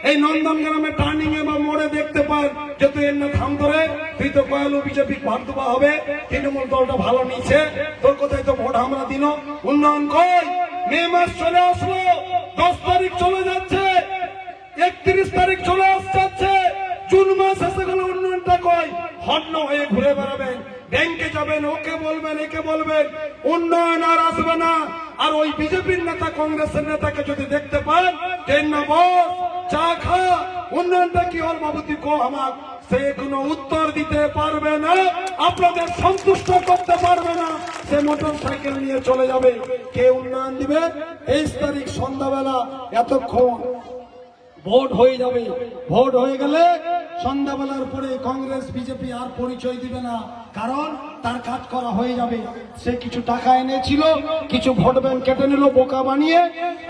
এই নন্দনগ্রামে টার্নিং এ বা মোড়ে দেখতে পান, যে তুই এর না থাম ধরে, তুই তো কয়ালু বিজেপি ভারতবা হবে, তৃণমূল দলটা ভালো নিচ্ছে, তোর কোথায় তো ভোট আমরা দিন, উন্নয়ন কই? মে মাস চলে আসলো, 10 তারিখ চলে যাচ্ছে, 31 তারিখ চলে আসছে, জুন মাস এসে গেল, উন্নয়নটা কই? হন্য হয়ে ঘুরে বেড়াবেন, ব্যাংকে যাবেন, ওকে বলবেন, একে বলবেন, উন্নয়ন আর আসবে না। আর ওই বিজেপির নেতা, কংগ্রেসের নেতাকে যদি দেখতে পান, ট্রেন না বস, চা খা, উন্নয়নটা কি হল বাবু, তুই কো আমার সে কোনো উত্তর দিতে পারবে না, আপনাদের সন্তুষ্ট করতে পারবে না, সে মোটর সাইকেল নিয়ে চলে যাবে। কে উন্নয়ন দিবে? 23 তারিখ সন্ধ্যাবেলা এতক্ষণ ভোট হয়ে যাবে। ভোট হয়ে গেলে সন্ধ্যাবেলার পরে কংগ্রেস বিজেপি আর পরিচয় দিবে না, কারণ তার কাজ করা হয়ে যাবে। সে কিছু টাকা এনেছিল, কিছু ভোট ব্যাংক কেটে নিল বোকা বানিয়ে,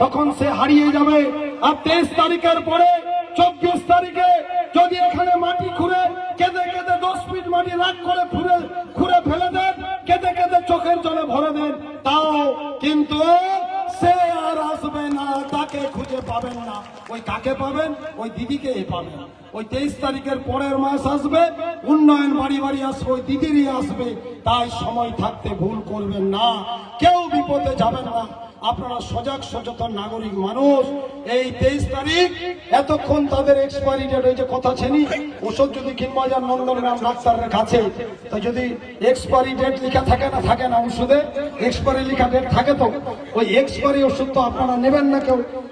তখন সে হারিয়ে যাবে। আর 23 তারিখের পরে 24 তারিখে যদি এখানে মাটি খুঁড়ে কেঁদে কেঁদে 10 ফিট মাটি রাগ করে খুঁড়ে ফেলে দেন, কেঁদে কেঁদে চোখের জলে ভরে দেন, তাও কিন্তু সে আর আসবে না, তাকে খুঁজে পাবেন না। ওই কাকে পাবেন? ওই দিদিকেই পাবেন। ওই 23 তারিখের পরের মাস আসবে, উন্নয়ন বাড়ি বাড়ি আসবে, ওই দিদিরই আসবে। তাই সময় থাকতে ভুল করবেন না, কেউ বিপদে যাবেন না। আপনারা সজাগ সচেতন নাগরিক মানুষ। এই 23 তারিখ এতক্ষণ তাদের এক্সপায়ারি ডেট হয়েছে, কথা ছেনি ওষুধ যদি কিনবা যান নন্দনগ্রাম ডাক্তারের কাছে, তো যদি এক্সপায়ারি ডেট লেখা থাকে না ওষুধে এক্সপায়ারি লেখা ডেট থাকে, তো ওই এক্সপায়ারি ওষুধ তো আপনারা নেবেন না,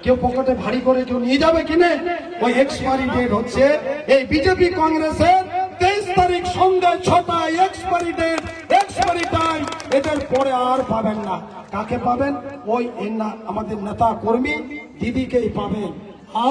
কেউ পকেটে ভারী করে কেউ নিয়ে যাবে কিনে। ওই এক্সপায়ারি ডেট হচ্ছে এই বিজেপি কংগ্রেসের 23 তারিখ সন্ধ্যা 6টায় এক্সপায়ারি ডেট, এক্সপায়ারি টাইম। এদের পরে আর পাবেন না। কাকে পাবেন? ওই আমাদের নেতা কর্মী দিদিকেই পাবেন।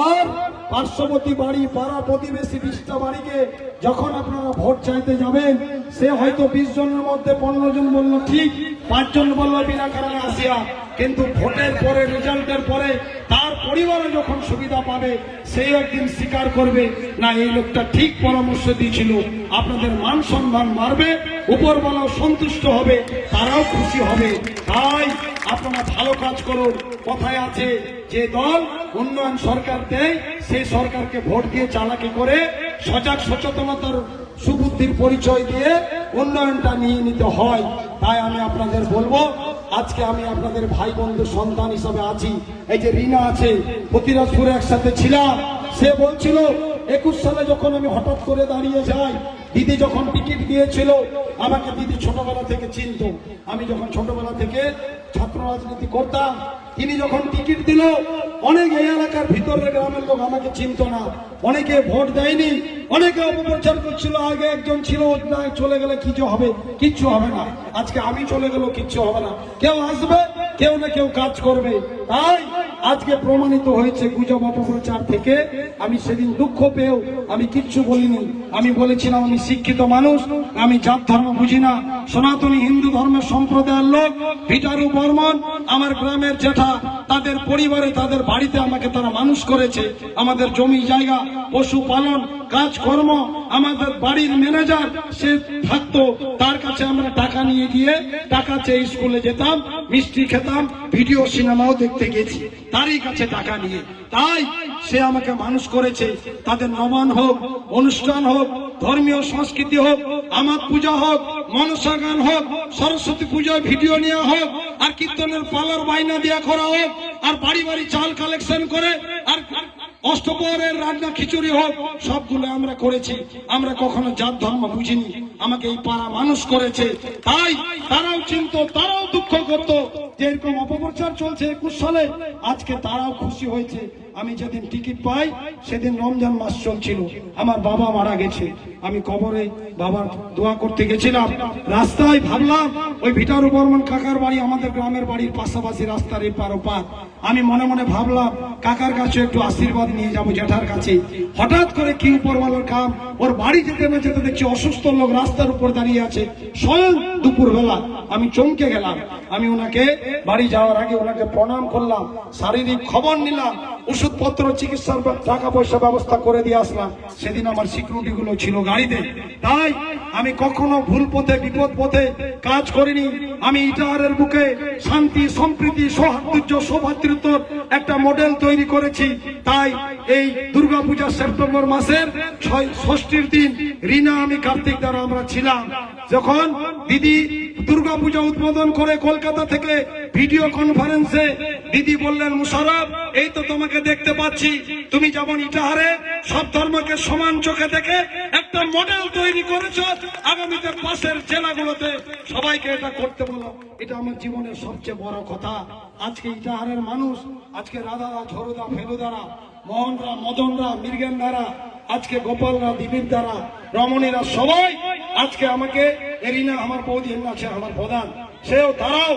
আর পার্শ্ববর্তী বাড়ি, পাড়া প্রতিবেশী 20টা বাড়িকে যখন আপনারা ভোট চাইতে যাবেন, সে হয়তো 20 জনের মধ্যে 15 জন বললো ঠিক, 5 জন বললো বিনা কারণে আসিয়া, কিন্তু ভোটের পরে রেজাল্টের পরে তার পরিবারে যখন সুবিধা পাবে, সেই একদিন স্বীকার করবে না এই লোকটা ঠিক পরামর্শ দিয়েছিল। আপনাদের মান সম্মান বাড়বে, উপরওয়ালাও সন্তুষ্ট হবে, তারাও খুশি হবে। তাই আপনারা ভালো কাজ করুন। কথায় আছে যে দল উন্নয়ন সরকার দেয়, সেই সরকারকে ভোট দিয়ে চালাকি করে সজাগ সচেতনতার সুবুদ্ধির পরিচয় দিয়ে উন্নয়নটা নিয়ে নিতে হয়। তাই আমি আপনাদের বলবো, আজকে আমি আপনাদের ভাই বন্ধু সন্তান হিসাবে আছি। এই যে রিনা আছে, প্রতিরাজপুরে একসাথে ছিলাম, সে বলছিল 21 সালে যখন আমি হঠাৎ করে দাঁড়িয়ে যাই, দিদি যখন টিকিট দিয়েছিল আমাকে, দিদি ছোটবেলা থেকে চিনত। আমি যখন ছোটবেলা থেকে ছাত্র রাজনীতি করতাম, তিনি যখন টিকিট দিল, অনেক এই এলাকার ভিতরের গ্রামের লোক আমাকে চিনত না, অনেকে ভোট দেয়নি, অনেকে অপপ্রচার করছিল। আগে একজন ছিল, চলে গেলে কিছু হবে, কিচ্ছু হবে না। আজকে আমি চলে গেলেও কিচ্ছু হবে না, কেউ আসবে, কেউ না কেউ কাজ করবে। তাই আজকে প্রমাণিত হয়েছে গুজব অপপ্রচার থেকে। আমি সেদিন দুঃখ পেয়েও আমি কিচ্ছু বলিনি। আমি বলেছিলাম আমি শিক্ষিত মানুষ, আমি জাত ধর্ম বুঝি না, সনাতনী হিন্দু ধর্মের সম্প্রদায়ের লোক। ভিটারু বর্মন আমার গ্রামের জেঠা, তাদের পরিবারে তাদের বাড়িতে আমাকে তারা মানুষ করেছে। আমাদের জমি জায়গা, পশুপালন, কাজকর্ম, আমাদের বাড়ির ম্যানেজার সে থাকতো, তার কাছে আমরা টাকা নিয়ে গিয়ে টাকা চেয়ে স্কুলে যেতাম, মিষ্টি খেতাম, ভিডিও সিনেমাও দেখতে গেছি তারই কাছে টাকা নিয়ে। তাই সে আমাকে মানুষ করেছে। তাদের নবান হোক, অনুষ্ঠান হোক, ধর্মীয় সংস্কৃতি হোক, আমাদ পূজা হোক, মনসা গান হোক, সরস্বতী পূজায় ভিডিও নেওয়া হোক, আর কীর্তনের পালার বাইনা দেওয়া করা হোক, আর বাড়ি বাড়ি চাল কালেকশন করে, আর অষ্টপ্রহরের রান্না খিচুড়ি হোক, সবগুলো আমরা করেছি। আমরা কখনো জাত ধর্ম বুঝিনি, আমাকে এই পাড়া মানুষ করেছে। তাই তারাও চিনত, তারাও দুঃখ করত যে এরকম অপপ্রচার চলছে 21 সালে। আজকে তারাও খুশি হয়েছে। আমি যেদিন টিকিট পাই সেদিন রমজান মাস চলছিল, আমার বাবা মারা গেছে। আমি কবরে বাবার দোয়া করতে গেছিলাম, রাস্তায় ভাবলাম ওই ভিটারু বর্মন কাকার বাড়ি আমাদের গ্রামের বাড়ির পাশাপাশি, রাস্তার এপার ওপার। আমি মনে মনে ভাবলাম কাকার কাছে একটু আশীর্বাদ নিয়ে যাবো, জেঠার কাছে। হঠাৎ করে কি উপরওয়ালার কাম, ওর বাড়ি যেতে না যেতে দেখছি অসুস্থ লোক রাস্তার উপর দাঁড়িয়ে আছে, স্বয়ং দুপুর বেলা। আমি চমকে গেলাম। আমি ওনাকে বাড়ি যাওয়ার আগে ওনাকে প্রণাম করলাম, শারীরিক খবর নিলাম, ওষুধপত্র, চিকিৎসার টাকা পয়সা ব্যবস্থা করে দিয়ে আসলাম। সেদিন আমার সিকিউরিটি গুলো ছিল গাড়িতে। তাই আমি কখনো ভুল পথে, বিপদ পথে কাজ করিনি। আমি ইটাহারের বুকে শান্তি, সম্প্রীতি, সৌহার্দ্য, সৌভ্রাতৃত্ব একটা মডেল তৈরি করেছি। তাই এই দুর্গাপূজা সেপ্টেম্বর মাসের 6ষষ্ঠীর দিন রিনা, আমি, কার্তিক দ্বারা আমরা ছিলাম। যখন দিদি দুর্গাপূজা উদ্বোধন করে কলকাতা থেকে ভিডিও কনফারেন্সে দিদি বললেন, মুশারফ এই তো তোমাকে দেখতে পাচ্ছি, তুমি যেমন ইটাহারে সব ধর্মকে সমান চোখে দেখে একটা মডেল তৈরি করেছো, আগামীতে পাশের জেলাগুলোতে সবাইকে এটা করতে বলো। এটা আমার জীবনের সবচেয়ে বড় কথা। আজকে ইটাহারের মানুষ, আজকে রাধারা, ঝরুদা, ফেলুদারা মোহনরা, মদনরা, মৃগেন্দারা, আজকে গোপালরা, দিলীপ দ্বারা, রমণীরা সবাই আজকে আমাকে, এরিনা আমার বৌদি আছে, আমার প্রধান, সেও তারাও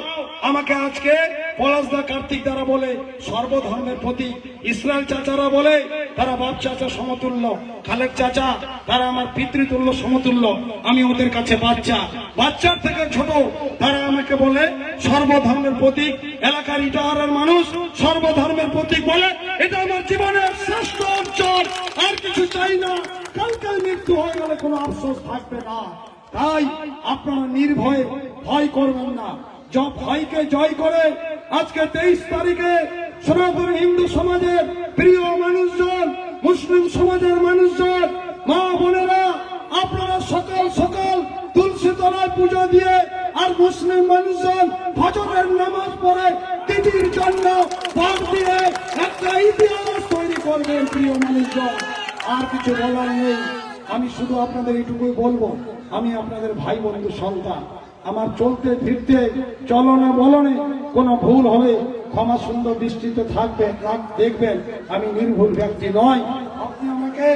আমাকে আজকে পলাশদা, কার্তিক দ্বারা বলে সর্বধর্মের প্রতি, ইসরায়েল চাচারা বলে তারা বাপ চাচা সমতুল্য, খালেক চাচা তারা আমার পিতৃতুল্য সমতুল্য, আমি ওদের কাছে বাচ্চা, বাচ্চার থেকে ছোট, তারা আমাকে বলে সর্বধর্মের প্রতীক, এলাকার ইটাহারের মানুষ সর্বধর্মের প্রতীক বলে। এটা আমার জীবনের শ্রেষ্ঠ অর্জন, আর কিছু চাই না। কালকে মৃত্যু হয়ে গেলে কোনো আফসোস থাকবে না। তাই আপনারা নির্ভয়ে ভয় করবেন না। ভয়কে জয় করে আজকে 23 তারিখে সনাতন হিন্দু সমাজের প্রিয় মানুষজন, মুসলিম সমাজের মানুষজন, মা বোনেরা, আপনারা সকাল সকাল তুলসী তলায় পুজো দিয়ে, আর মুসলিম মানুষজন ফজরের নামাজ পড়ে দিদির জন্য পাঠ দিয়ে একটা ইতিহাস তৈরি করবেন প্রিয় মানুষজন। আর কিছু বলার নেই, আমি শুধু আপনাদের এটুকুই বলবো, আমি আপনাদের ভাই বন্ধু সন্তান। আমার চলতে ফিরতে, চলনে বলনে কোনো ভুল হলে ক্ষমা সুন্দর দৃষ্টিতে থাকবেন, দেখবেন আমি নির্ভুল ব্যক্তি নয়। আপনি আমাকে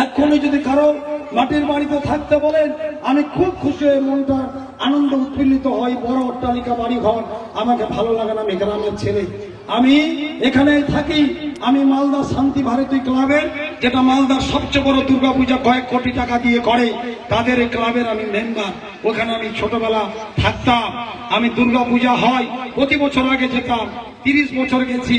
এক্ষুনি যদি কারো মাটির বাড়িতে থাকতে বলেন, আমি খুব খুশি হয়ে মনটা আনন্দ উৎফুল্লিত হয়। বড় অট্টালিকা বাড়ি ঘর আমাকে ভালো লাগে না, আমি গ্রামের ছেলে, আমি এখানেই থাকি। আমি মালদা শান্তি ভারতী ক্লাবের, যেটা মালদার সবচেয়ে বড় দুর্গাপূজা কয়েক কোটি টাকা দিয়ে করে, তাদের এই ক্লাবের আমি মেম্বার। ওখানে আমি ছোটবেলা থাকতাম, আমি দুর্গাপূজা হয় প্রতি বছর আগে যেতাম, 30 বছর গেছি।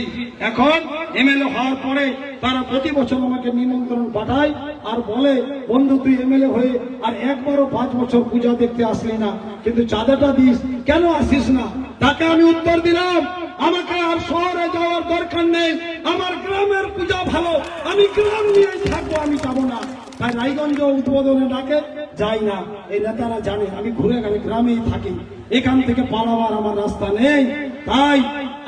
এখন এমএলএ হওয়ার পরে তারা প্রতি বছর আমাকে নিমন্ত্রণ পাঠায় আর বলে, বন্ধু তুই এমএলএ হয়ে আর একবারও 5 বছর পূজা দেখতে আসলি না, কিন্তু চাঁদাটা দিস, কেন আসিস না? তাকে আমি উত্তর দিলাম, আমাকে আর শহরে যাওয়ার দরকার নেই, আমার গ্রামের পূজা ভালো, আমি গ্রাম নিয়ে থাকবো, আমি যাবো না। তাই রায়গঞ্জ উদ্বোধনে ডাকে যাই না, এই নেতারা জানে আমি ঘুরে গেলে গ্রামেই থাকি, এখান থেকে পালাবার আমার রাস্তা নেই। তাই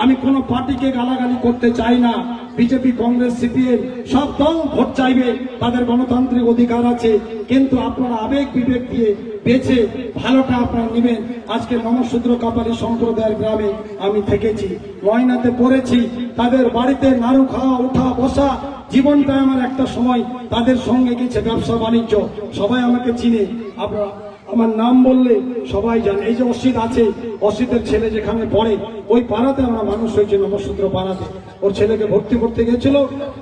আমি কোনো পার্টিকে গালাগালি করতে চাই না। বিজেপি, কংগ্রেস, সিপিএম সব দল ভোট চাইবে, তাদের গণতান্ত্রিক অধিকার আছে, কিন্তু আপনারা আবেগ বিবেক দিয়ে বেছে ভালোটা আপনারা নেবেন। আজকে নমশূদ্র কাপালি সম্প্রদায়ের গ্রামে আমি থেকেছি, ময়নাতে পড়েছি, তাদের বাড়িতে নাড়ু খাওয়া, উঠা বসা, জীবনটা আমার একটা সময় তাদের সঙ্গে গেছে, ব্যবসা বাণিজ্য, সবাই আমাকে চিনে। আপনারা আমার নাম বললে সবাই জানে। এই যে অসিত আছে, অসিতের ছেলে যেখানে পড়ে ওই পাড়াতে আমরা মানুষ হয়েছে, নমশূদ্র পাড়াতে। ওর ছেলেকে ভর্তি করতে গেছিল,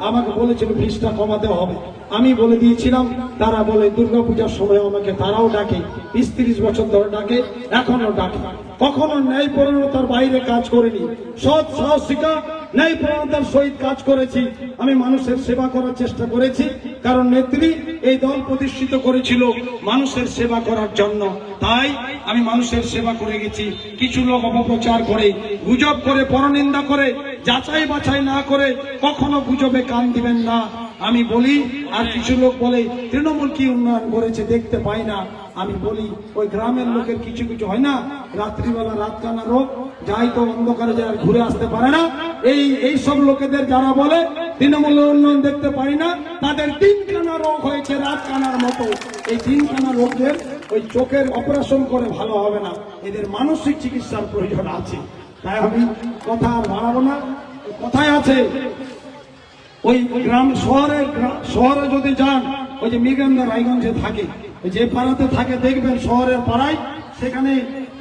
আমাকে বলেছিল ফিসটা কমাতে হবে, আমি বলে দিয়েছিলাম। তারা বলে দুর্গাপূজার সময় আমাকে তারাও ডাকে, 30 বছর ধরে ডাকে, এখনো ডাকে। কখনো ন্যায়পরায়ণতার বাইরে কাজ করিনি, সৎ সাহসিকা ন্যায়পরায়ণতার সহিত কাজ করেছি। আমি মানুষের সেবা করার চেষ্টা করেছি, কারণ নেত্রী এই দল প্রতিষ্ঠিত করেছিল মানুষের সেবা করার জন্য। তাই আমি মানুষের সেবা করে গেছি। কিছু লোক অপপ্রচার করে, গুজব করে, পরনিন্দা করে, যাচাই বাছাই না করে কখনো গুজবে কান দিবেন না। আমি বলি, আর কিছু লোক বলে তৃণমূল কি উন্নয়ন করেছে দেখতে পাই না। আমি বলি, ওই গ্রামের লোকের কিছু কিছু হয় না, রাত্রিবেলা রাত কানা রোগ, যাই তো অন্ধকারে যায়, ঘুরে আসতে পারে না। এই সব লোকেদের যারা বলে তৃণমূলের উন্নয়ন দেখতে পাই না, তাদের 3 কানা রোগ হয়েছে, রাত কানার মতো। এই 3 কানা রোগের ওই চোখের অপারেশন করে ভালো হবে না, এদের মানসিক চিকিৎসার প্রয়োজন আছে। তাই আমি কথা আর বাড়াবো না। কোথায় আছে ওই গ্রাম, শহরে যদি যান, ওই যে মৃগেন্দা রায়গঞ্জে থাকে, যে পাড়াতে থাকে দেখবেন শহরের পাড়ায়, সেখানে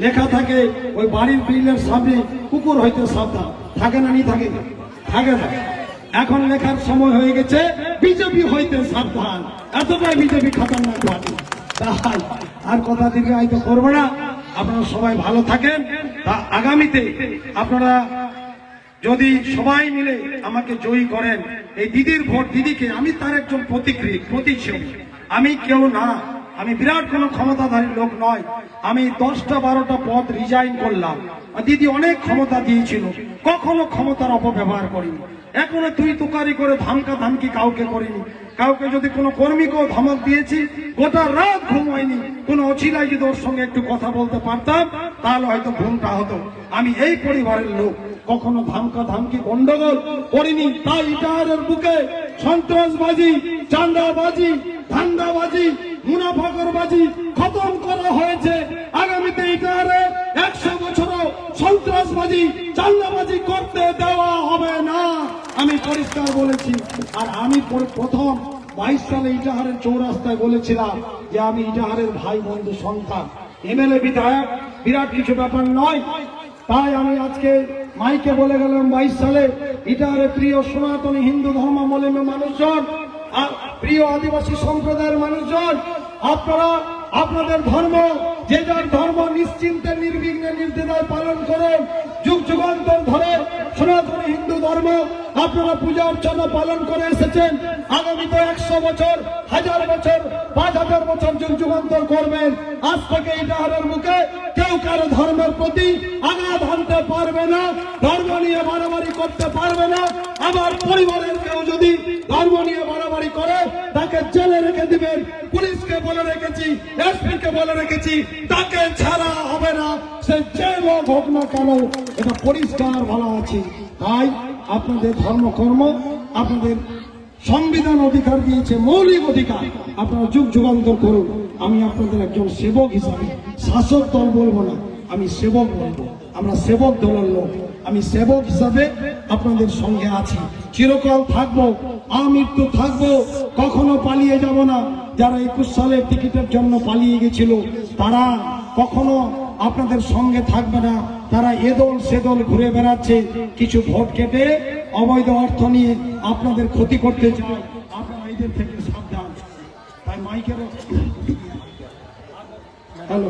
লেখা থাকে ওই বাড়ির গ্রিলের সামনে কুকুর হইতে সাবধান। থাকে না? নি থাকে? থাকে না। এখন লেখার সময় হয়ে গেছে বিজেপি হইতে সাবধান। এতটাই বিজেপি খতরনাক পার্টি। তাই আর কথা দীর্ঘায়িত করবো না। আপনারা সবাই ভালো থাকেন। তা আগামীতে আপনারা যদি সবাই মিলে আমাকে জয়ী করেন, এই দিদির ভোট, দিদিকে আমি তার একজন প্রতিচ্ছবি। আমি কেউ না, আমি বিরাট কোনো ক্ষমতাধারী লোক নয়। আমি 10টা 12টা পদ রিজাইন করলাম। দিদি অনেক ক্ষমতা দিয়েছিল, কখনো ক্ষমতার অপব্যবহার করিনি। এখনো তুই তুকারি করে ধামকা ধামকি কাউকে করিনি। কাউকে যদি কোনো কর্মীকেও ধমক দিয়েছি, গোটা রাত ঘুম হয়নি। কোনো অছিলায় যদি ওর সঙ্গে একটু কথা বলতে পারতাম, তাহলে হয়তো ঘুমটা হতো। আমি এই পরিবারের লোক, কখনো ধামকা ধামকি গন্ডগোল করিনি। তাই ইটাহারের বুকে সন্ত্রাসবাজি, চাঁদাবাজি, ধান্দাবাজি, মুনাফাখোরবাজি খতম করা হয়েছে। আগামীতে ইটাহারে 100 বছরও সন্ত্রাসবাজি, চাঁদাবাজি করতে দেওয়া হবে না। আমি পরিষ্কার বলেছি। আর আমি প্রথম 22 সালে ইটাহারের চৌরাস্তায় বলেছিলাম যে আমি ইটাহারের ভাই বন্ধু সন্তান, এমএলএ বিধায়ক বিরাট কিছু ব্যাপার নয়। তাই আমি আজকে মাইকে বলে গেলাম 22 সালে ইটাহারের প্রিয় সনাতনী হিন্দু ধর্মাবলম্বী মানুষজন আর প্রিয় আদিবাসী সম্প্রদায়ের মানুষজন, আপনারা আপনাদের ধর্ম, যে যার ধর্ম নিশ্চিন্তে নির্বিঘ্নে নির্দ্বিধায় পালন করেন। যুগ যুগান্তর ধরে সনাতনী হিন্দু ধর্ম আপনারা পূজা অর্চনা পালন করে এসেছেন। আগামীতে 100 বছর, 1000 বছর, 5000 বছর যুগ যুগান্তর করবেন। আজ থেকে ইটাহারের মুখে কেউ কারো ধর্মের প্রতি আঘাত হানতে পারবে না, ধর্ম নিয়ে মারামারি করতে পারবে না। আমার পরিবারের কেউ যদি ধর্ম নিয়ে মারামারি করে তাকে জেলে রেখে দিবেন। পুলিশকে বলে রেখেছি, এসপি কে বলে রেখেছি, তাকে ছাড়া হবে না, সে যে লোক হোক না কেন। এটা পরিষ্কার বলা আছে। তাই আপনাদের ধর্মকর্ম, আপনাদের সংবিধান অধিকার দিয়েছে, মৌলিক অধিকার, আপনারা যুগ যুগান্তর করুন। আমি আপনাদের একজন সেবক হিসাবে, শাসক দল বলবো না, আমি সেবক বলবো। আমরা সেবক দলের লোক, আমি সেবক হিসাবে আপনাদের সঙ্গে আছি, চিরকাল থাকবো, আমৃত্যু থাকবো, কখনো পালিয়ে যাব না। যারা 21 সালে টিকিটের জন্য পালিয়ে গেছিল তারা কখনো আপনাদের সঙ্গে থাকবে না। তারা এদল সেদল ঘুরে বেড়াচ্ছে, কিছু ভোট কেটে অবৈধ অর্থ নিয়ে আপনাদের ক্ষতি করতে চায়। আপনারা এদের থেকে সাবধান। তাই মাইকের হ্যালো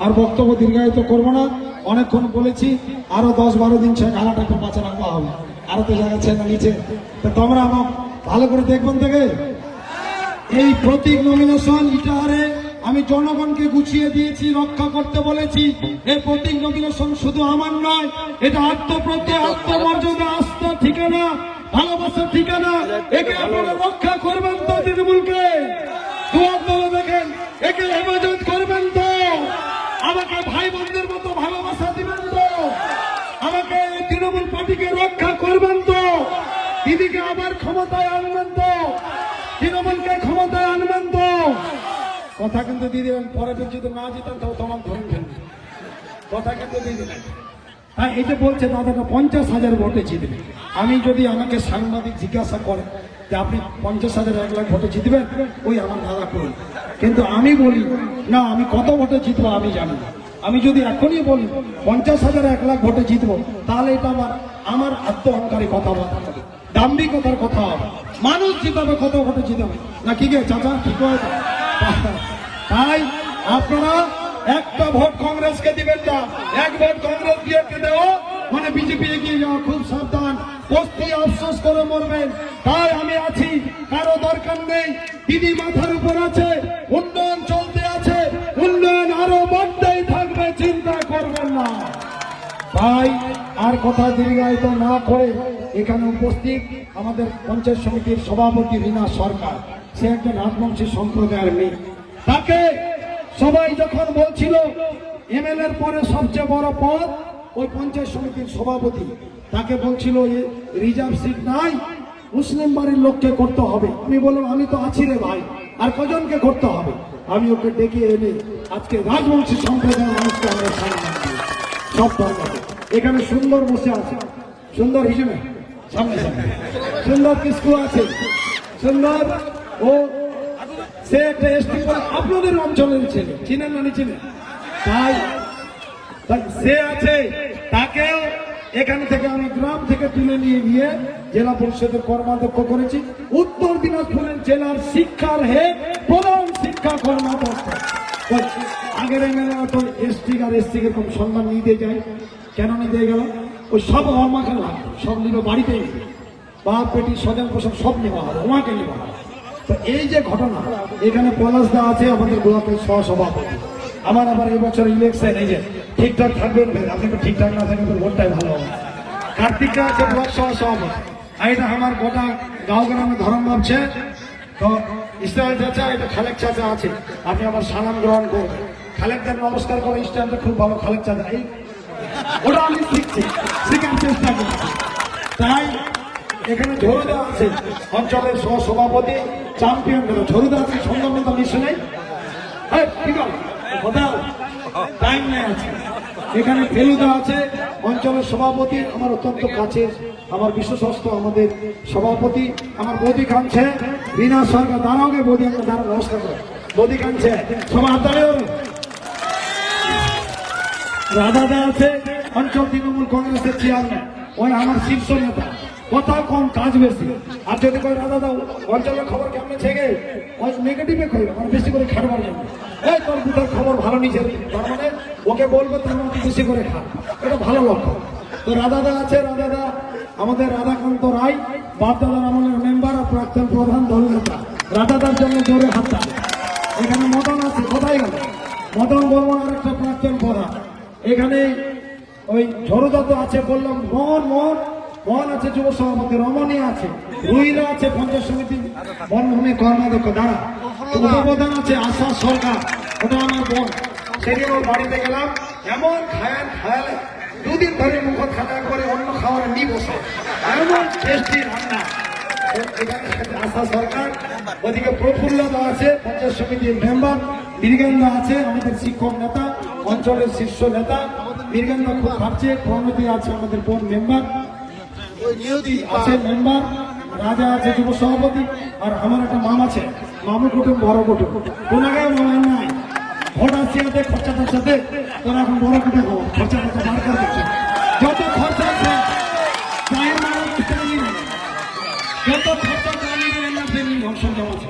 আর বক্তব্য দীর্ঘায়িত করবো না, অনেকক্ষণ বলেছি। আরো 10-12 দিন খেলাটাকে বাঁচা রাখা হবে। আরো তো জায়গা ছেড়ে নিচে, তো তোমরা আমার ভালো করে দেখবেন থেকে। এই প্রতীক নমিনেশন ইটাহারে আমি জনগণকে গুছিয়ে দিয়েছি, রক্ষা করতে বলেছি। এই প্রতীক নমিনেশন শুধু আমার নয়, এটা আত্মপ্রত্যয়, আত্মমর্যাদা, আস্থা ঠিকানা, ভালোবাসার ঠিকানা। একে আপনারা রক্ষা করবেন তো? তৃণমূলকে দুয়ার দলে দেখেন, একে হেফাজত করবেন তো? আমাকে ভাই বোনদের মতো ভালোবাসা দিবেন তো? আমাকে তৃণমূল পার্টিকে রক্ষা করবেন তো? দিদিকে আবার ক্ষমতায় আনবেন তো? তৃণমূলকে ক্ষমতায় আনবেন তো? কথা কিন্তু দিয়ে দেবেন, পরে যদি না জিতেন তাও তোমার ধরে ফেলবেন। কথা কিন্তু দিয়ে দেবেন। হ্যাঁ, এই যে বলছে দাদাটা 50,000 ভোটে জিতবে। আমি যদি আমাকে সাংবাদিক জিজ্ঞাসা করে যে আপনি 50,000 1 লাখ ভোটে জিতবেন, ওই আমার দাদা করুন। কিন্তু আমি বলি না, আমি কত ভোটে জিতবো আমি জানি না। আমি যদি এখনই বলি 50,000 1 লাখ ভোটে জিতবো, তাহলে এটা আমার আত্ম অহংকারী কথাবার্তা হবে, দাম্ভিকতার কথা হবে। মানুষ জিতাবে কত ভোটে জিতাবে না, কি গে চাচা? ঠিক হয়। তাই আপনারা একটা ভোট কংগ্রেসকে দিবেন না। এক ভোট কংগ্রেস বিজেপিকে দেওয়া মানে বিজেপি এগিয়ে যাওয়া। খুব সাবধান, বস্তি আফসোস করে মরবেন। তাই আমি আছি, কারো দরকার নেই। দিদি মাথার উপর আছে, উন্নয়ন চলতে আছে, উন্নয়ন আরো বাড়তেই থাকবে, চিন্তা করবেন না। তাই আর কথা দীর্ঘায়িত না করে এখানে উপস্থিত আমাদের পঞ্চায়েত সমিতির সভাপতি রীনা সরকার, সে একজন রাজবংশী সম্প্রদায়ের মেয়ে। তাকে সবাই যখন বলছিল এমএলএ এর পরে সবচেয়ে বড় পদ ওই পঞ্চায়েত সমিতির সভাপতি, তাকে বলছিল রিজার্ভ সিট নাই, মুসলিম বাড়ির লোককে করতে হবে। আমি বললাম আমি তো আছি রে ভাই, আর কজনকে করতে হবে? আমি ওকে ডেকে এনে আজকে রাজবংশী সম্প্রদায়ের মানুষকে আমরা সম্মান দিই। সব ধর্মকে এখানে সুন্দর বসে আছে, সুন্দর হিসেবে সামনে সামনে সুন্দর কিসকু আছে, সুন্দর ও সে একটা এসটি আপনাদের অঞ্চলের ছেলে, চিনেন না চিনেন? তাই সে আছে, তাকেও এখান থেকে আমি গ্রাম থেকে তুলে নিয়ে গিয়ে জেলা পরিষদের কর্মাধ্যক্ষ করেছি। উত্তর দিনাজপুরের জেলার শিক্ষার প্রধান শিক্ষা কর্মাধ্যক্ষ। আগের এমএলএ তো এসটি আর এসসি এরকম সম্মান নিতে যায়, কেন নিতে গেল? ওই সব আমাকে লাগবে, সব নিবে বাড়িতেই, বাপ পেটি স্বজন পোষণ সব নেওয়া হবে, ওমাকে নেওয়া হবে। তো এই যে ঘটনা, এখানে পলাশদা আছে আমাদের ব্লকের সহসভাপতি। আমার আবার এবছর ইলেকশন, এই যে ঠিকঠাক থাকবেন, আপনি ঠিকঠাক না থাকবেন ভোটটাই ভালো হবে। কার্তিকটা আছে ব্লক সহসভাপতি, আর এটা আমার গোটা গাঁও গ্রামে ধরম ভাবছে। তো ইসরায়েল চাচা, এটা খালেক চাচা আছে, আপনি আমার সালাম গ্রহণ করবেন। খালেকদের নমস্কার করে ইসরায়েলটা খুব ভালো, খালেক চাচা এই ওটা আমি শিখছি, শেখার চেষ্টা করছি। তাই এখানে ঝরুদা আছে অঞ্চলের সহসভাপতি, চ্যাম্পিয়ন ঝরুদা আছে, সন্ধ্যা মিশে নেই, ঠিক আছে টাইম নেই আছে। এখানে ফেলুদা আছে অঞ্চলের সভাপতি, আমার অত্যন্ত কাছের আমার বিশ্বস্ত আমাদের সভাপতি আমার বৌদি কাঁদছে বিনা সরকার দাঁড়াওগে বৌদি আমরা দাঁড়া নমস্কার করে বৌদি কাঁদছে সবাই হাত দাঁড়িয়ে রাধাদা আছে অঞ্চল তৃণমূল কংগ্রেসের চেয়ারম্যান ওই আমার শীর্ষ নেতা কথা কম কাজ বেশি আর যদি কই রাধাদা অঞ্চলের খবর কেমন ছেগে ওই নেগেটিভে কইবে মানে বেশি করে খাবার জন্য এই তোর বুধার খবর ভালো নিচে তার মানে ওকে বলবে তুমি বেশি করে খা এটা ভালো লক্ষ্য তো রাধাদা আছে রাধাদা আমাদের রাধাকান্ত রায় বাপদাদার আমলের মেম্বার আর প্রাক্তন প্রধান দল নেতা রাধাদার জন্য জোরে হাত তালি। এখানে মদন আছে কোথায় গেল মদন বর্মন আর একটা প্রাক্তন প্রধান এখানে ওই ঝড়োদত্ত আছে বললাম মোহন মোহন মোহন আছে যুব সভাপতি রমণী আছে রুইরা আছে পঞ্চায়েত সমিতি বনভূমি কর্মাধ্যক্ষ দাঁড়া উপপ্রধান আছে আশা সরকার ওটা আমার বোন সেদিন ওর বাড়িতে গেলাম এমন খায়ালে দুদিন ধরে মুখ খানা করে অন্য খাওয়ার নি বসে এমন টেস্টি রান্না এখানে আশা সরকার ওদিকে প্রফুল্লতা আছে পঞ্চায়েত সমিতির মেম্বার মীরগেন্দা আছে আমাদের শিক্ষক নেতা অঞ্চলের শীর্ষ নেতা মীরগেন্দা খুব ভাবছে প্রণতি আছে আমাদের বোর্ড মেম্বার আছে মেম্বার রাজা আছে যুব সভাপতি আর আমার একটা মাম আছে মামু কুটুম বড় কুটুম কোন আগে মামা নাই ভোট আসছে খরচা খরচাতে তোরা এখন বড় কুটুম খরচা খরচা বার করে দিচ্ছে যত খরচা আছে যত খরচা অংশন দেওয়া আছে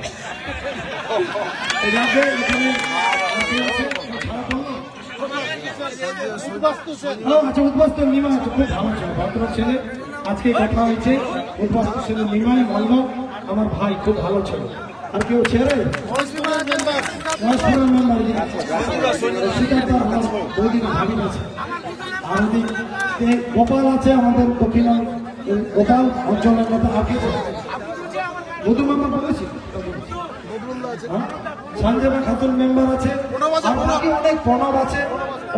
আচ্ছা উদ্বাস্ত নিমা আছে খুব ভালো ছিল ভদ্র ছেলে আজকে কথা হয়েছে উদ্বাস্ত ছেলে নিমাই মাল্য আমার ভাই খুব ভালো ছিল আর কেউ ছেড়ে গোপাল আছে আমাদের দক্ষিণ গোপাল অঞ্চলের নেতা আগে মধু মামা বলেছি সঞ্জয় খাতুন মেম্বার আছে অনেক প্রণব আছে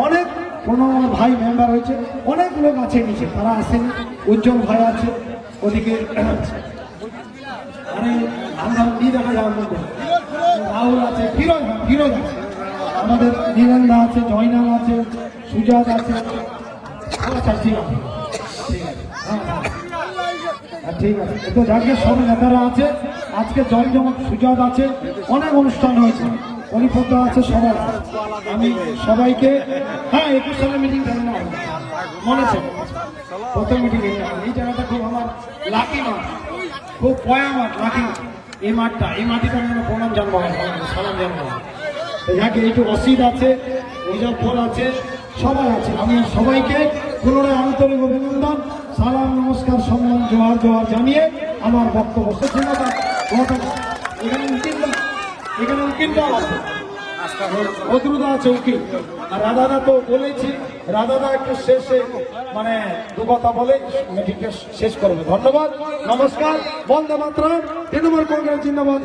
অনেক প্রণব ভাই মেম্বার হয়েছে অনেক লোক আছে নিচে তারা আসেন উজ্জ্বল ভাই আছে ওদিকে আরে আমরা দেখা যাওয়ার মধ্যে রাহুল আছে ফিরোজ আছে আমাদের নিরন্দা আছে জয়নাল আছে সুজাত আছে আচ্ছা ঠিক আছে ঠিক আছে তো যাকে সব নেতারা আছে আজকে জমজমক সুজাত আছে অনেক অনুষ্ঠান হয়েছে পরিপত্র আছে সবার আমি সবাইকে হ্যাঁ 21 সালের মিটিং না মনে আছে প্রথম মিটিং এই জায়গাটা খুব আমার লাকি মাঠ খুব পয়া মাঠ লাকি এই মাঠটা এই মাটিটা আমরা প্রণাম জানবো সালাম জানবো যাকে একটু অসিদ আছে মুজাফর আছে সবাই আছে আমি সবাইকে পুনরায় আন্তরিক অভিনন্দন সালাম নমস্কার সম্মান জোহার জোহার জানিয়ে আমার বক্তব্য এখানে উকিলটা আছে অদ্রুদা আছে উকিল আর রাধাদা তো বলেছি রাধাদা একটু শেষে মানে দু কথা বলে মিটিংটা শেষ করবে ধন্যবাদ নমস্কার বন্দে মাতরম তৃণমূল কংগ্রেস জিন্দাবাদ।